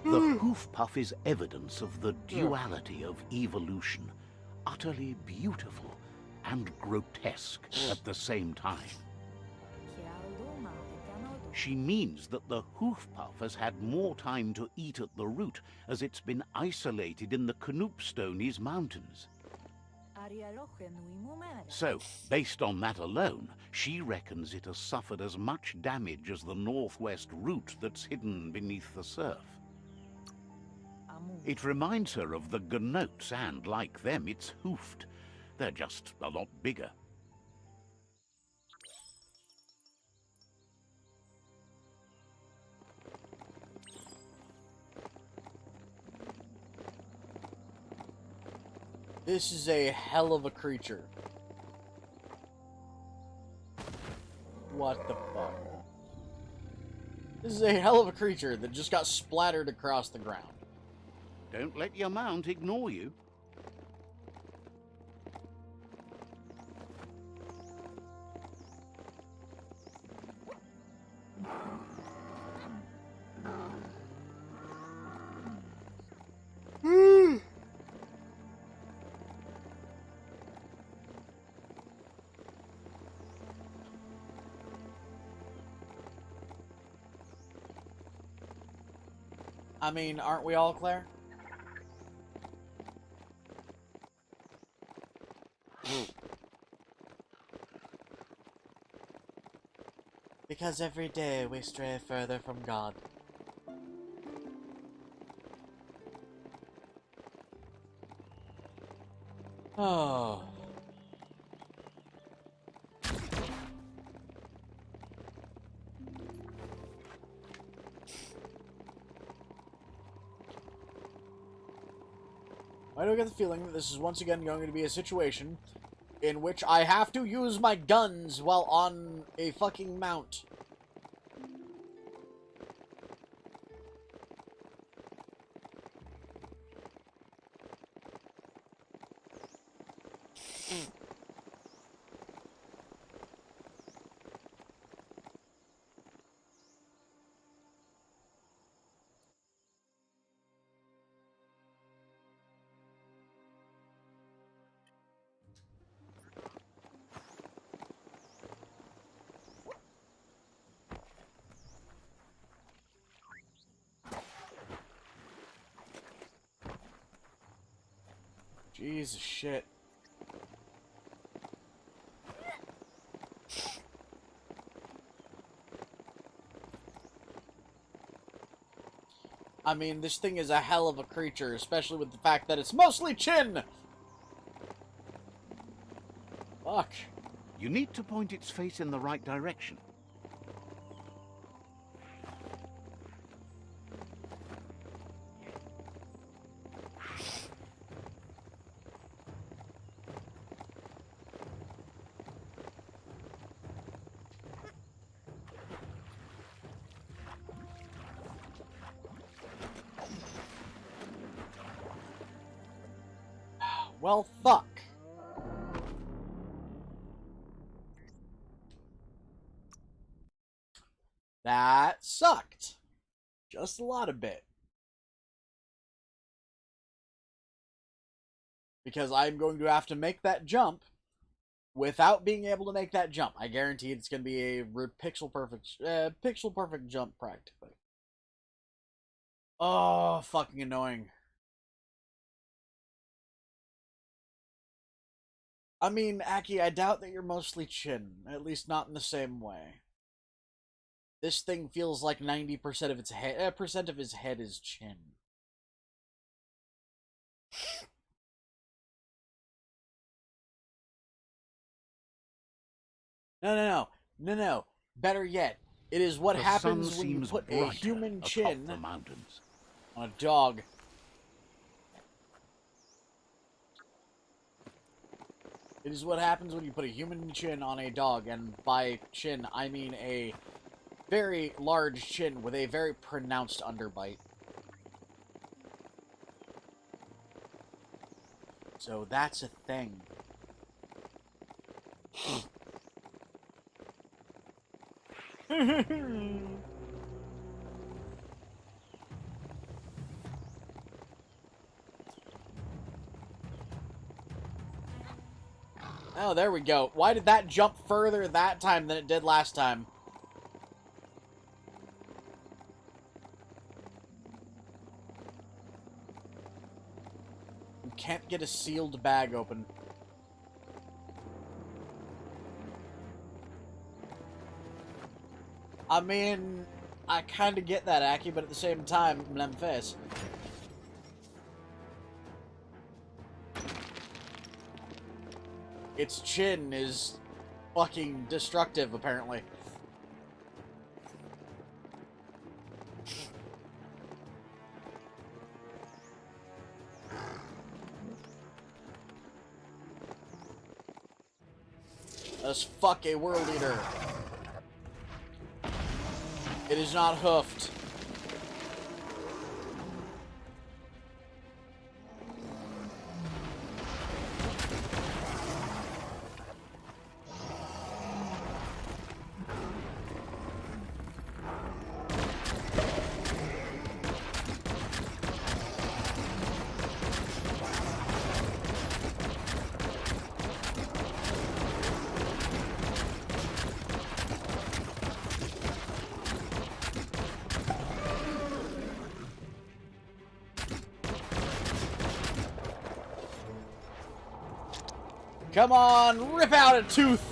The hoof puff is evidence of the duality of evolution, utterly beautiful and grotesque at the same time. She means that the hoof puff has had more time to eat at the root as it's been isolated in the Knoopstonies mountains. So, based on that alone, she reckons it has suffered as much damage as the northwest root that's hidden beneath the surf. It reminds her of the gnotes, and, like them, it's hoofed. They're just a lot bigger. This is a hell of a creature. What the fuck? This is a hell of a creature that just got splattered across the ground. Don't let your mount ignore you. I mean, aren't we all, Claire? Because every day we stray further from God. Oh. Why do I get the feeling that this is once again going to be a situation in which I have to use my guns while on a fucking mount? Jesus shit. I mean, this thing is a hell of a creature, especially with the fact that it's mostly chin! Fuck. You need to point its face in the right direction. Well, fuck. That sucked. Just a lot of bit. Because I'm going to have to make that jump without being able to make that jump. I guarantee it's going to be a pixel perfect jump practically. Oh, fucking annoying. I mean, Aki, I doubt that you're mostly chin, at least not in the same way. This thing feels like 90% of its head, percent of his head is chin. No. Better yet, it is what happens when you put a human chin the mountains. on a dog. It is what happens when you put a human chin on a dog, and by chin, I mean a very large chin with a very pronounced underbite. So that's a thing. Oh, there we go. Why did that jump further that time than it did last time? You can't get a sealed bag open. I mean, I kind of get that, Aki, but at the same time, Memphis. its chin is fucking destructive, apparently. Let's fuck a world eater. It is not hoofed. Come on, rip out a tooth!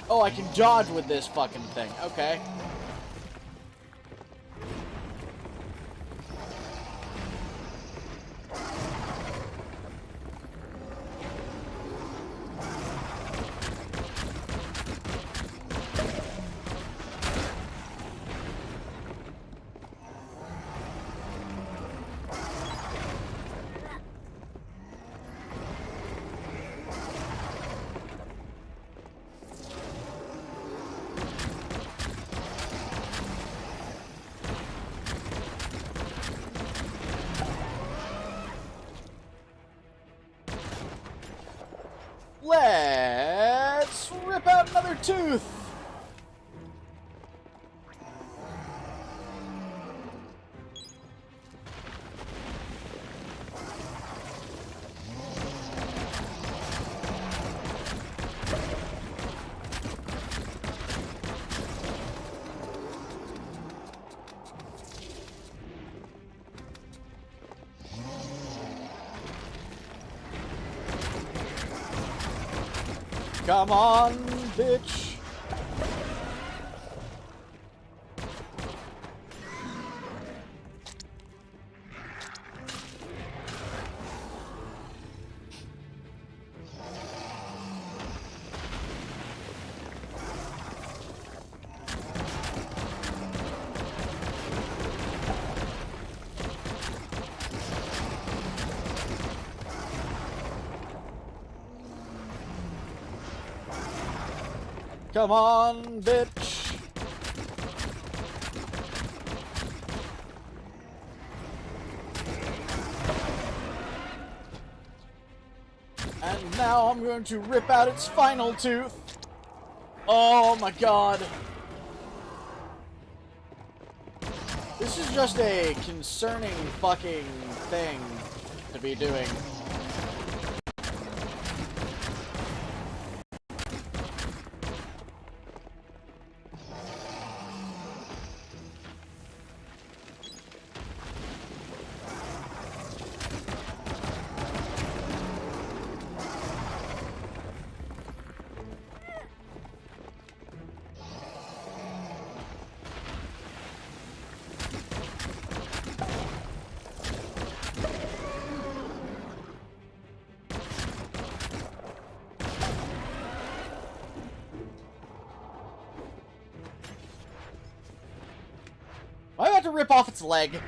Oh, I can dodge with this fucking thing. Okay. Let's rip out another tooth! Come on, bitch! Come on, bitch! And now I'm going to rip out its final tooth. Oh my god. This is just a concerning fucking thing to be doing. I have to rip off its leg.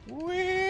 Wee.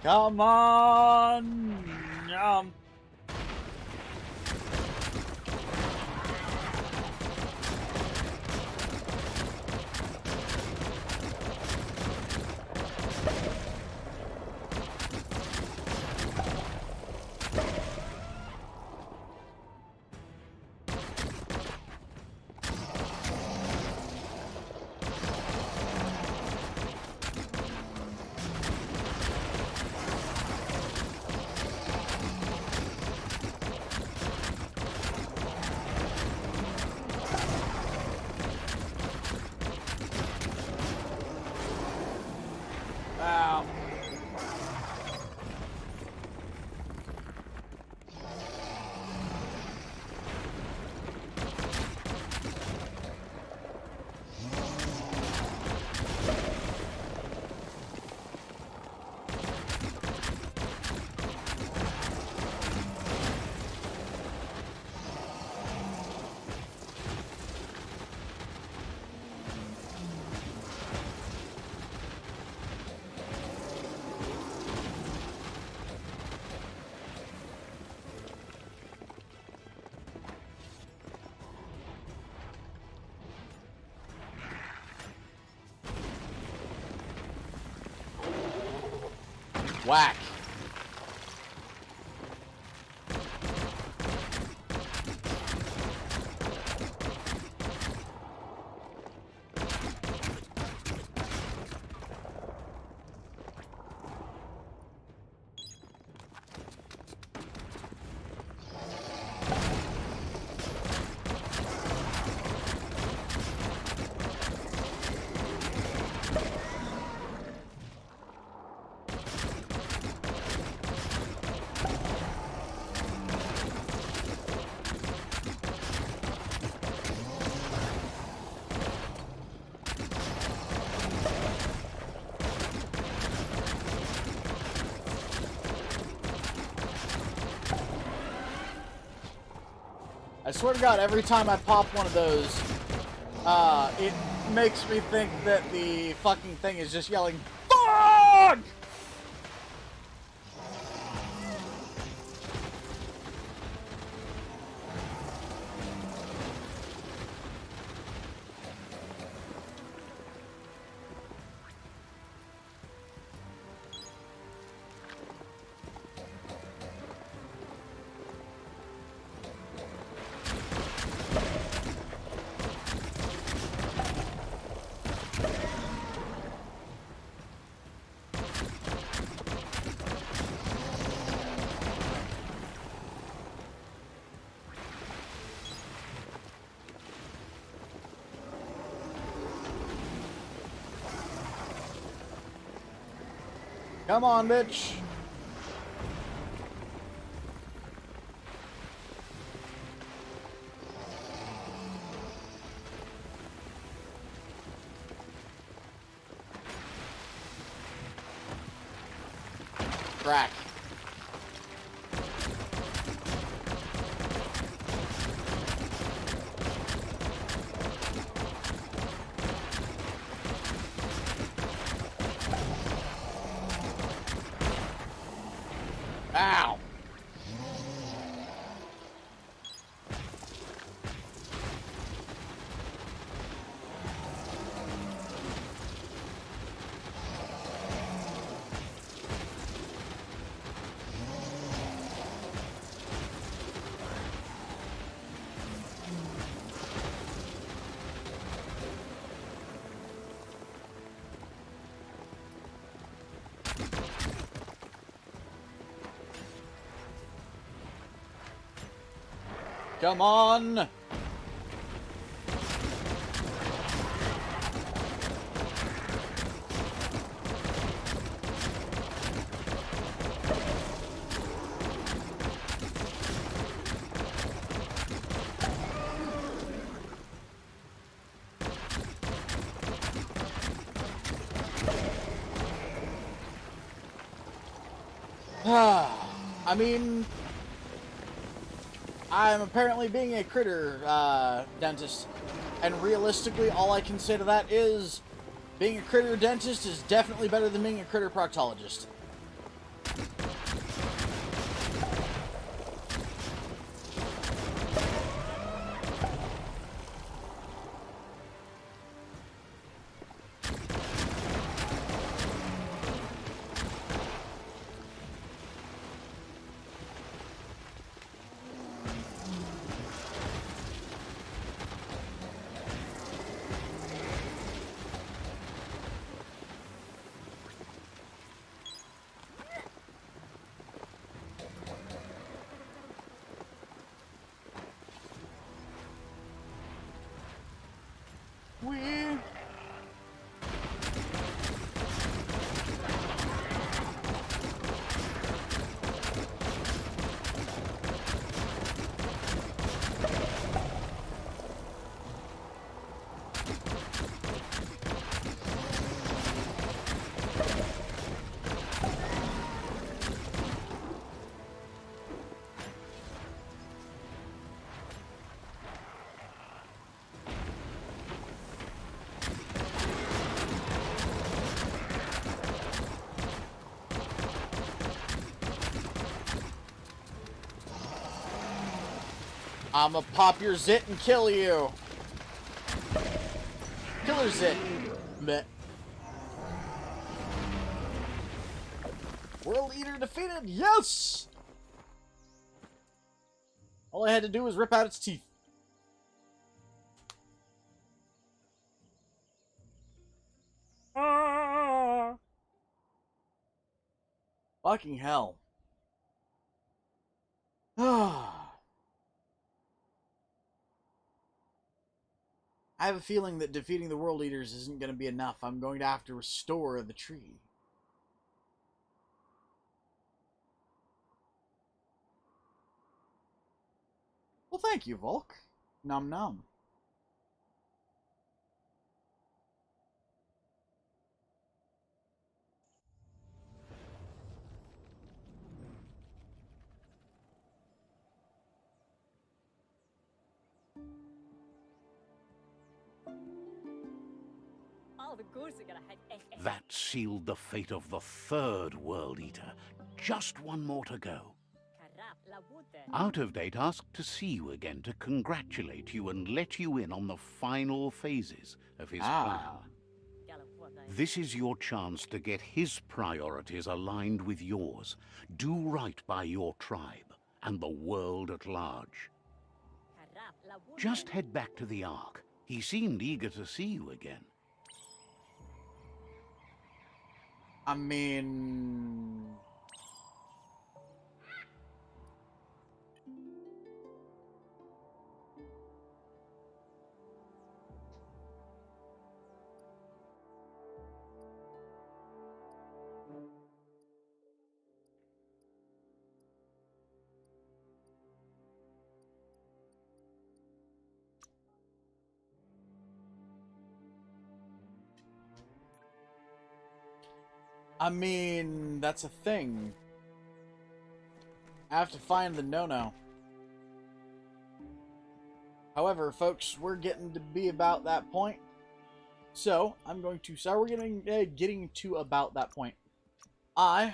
Come on! Ow. Whack. I swear to God, every time I pop one of those, it makes me think that the fucking thing is just yelling, FUCK! Come on, bitch. Crack. Come on! I mean, I'm apparently being a critter dentist, and realistically, all I can say to that is being a critter dentist is definitely better than being a critter proctologist. I'ma pop your zit and kill you. Killer zit. Meh. World Eater defeated. Yes! All I had to do was rip out its teeth. Ah! Fucking hell. I have a feeling that defeating the World Eaters isn't going to be enough. I'm going to have to restore the tree. Well, thank you, Volk. Nom nom. That sealed the fate of the third World Eater. Just one more to go. Out of Date asked to see you again to congratulate you and let you in on the final phases of his plan. This is your chance to get his priorities aligned with yours. Do right by your tribe and the world at large. Just head back to the Ark. He seemed eager to see you again. I mean... that's a thing. I have to find the no-no. However, folks, we're getting to be about that point. So, I'm going to... So, we're getting to about that point. I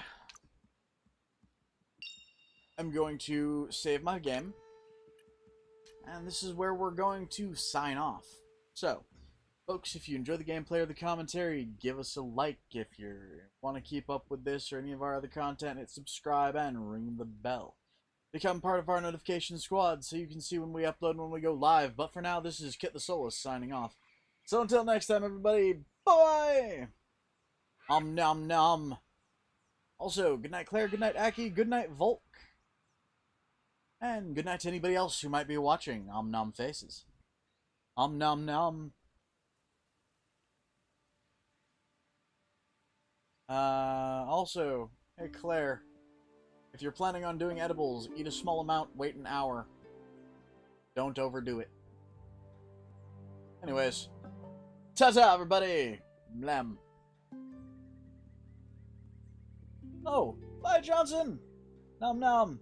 am going to save my game. And this is where we're going to sign off. So, folks, if you enjoy the gameplay or the commentary, give us a like. If you want to keep up with this or any of our other content, hit subscribe and ring the bell. Become part of our notification squad so you can see when we upload and when we go live. But for now, this is Kitthesoulless signing off. So until next time, everybody, bye-bye! Nom nom. Also, good night Claire, good night Aki, good night Volk. And good night to anybody else who might be watching Om Nom Faces. Om Nom Nom. Also, hey Claire, if you're planning on doing edibles, eat a small amount, wait an hour. Don't overdo it. Anyways, ta-ta everybody! Blam. Oh, bye Johnson! Nom nom!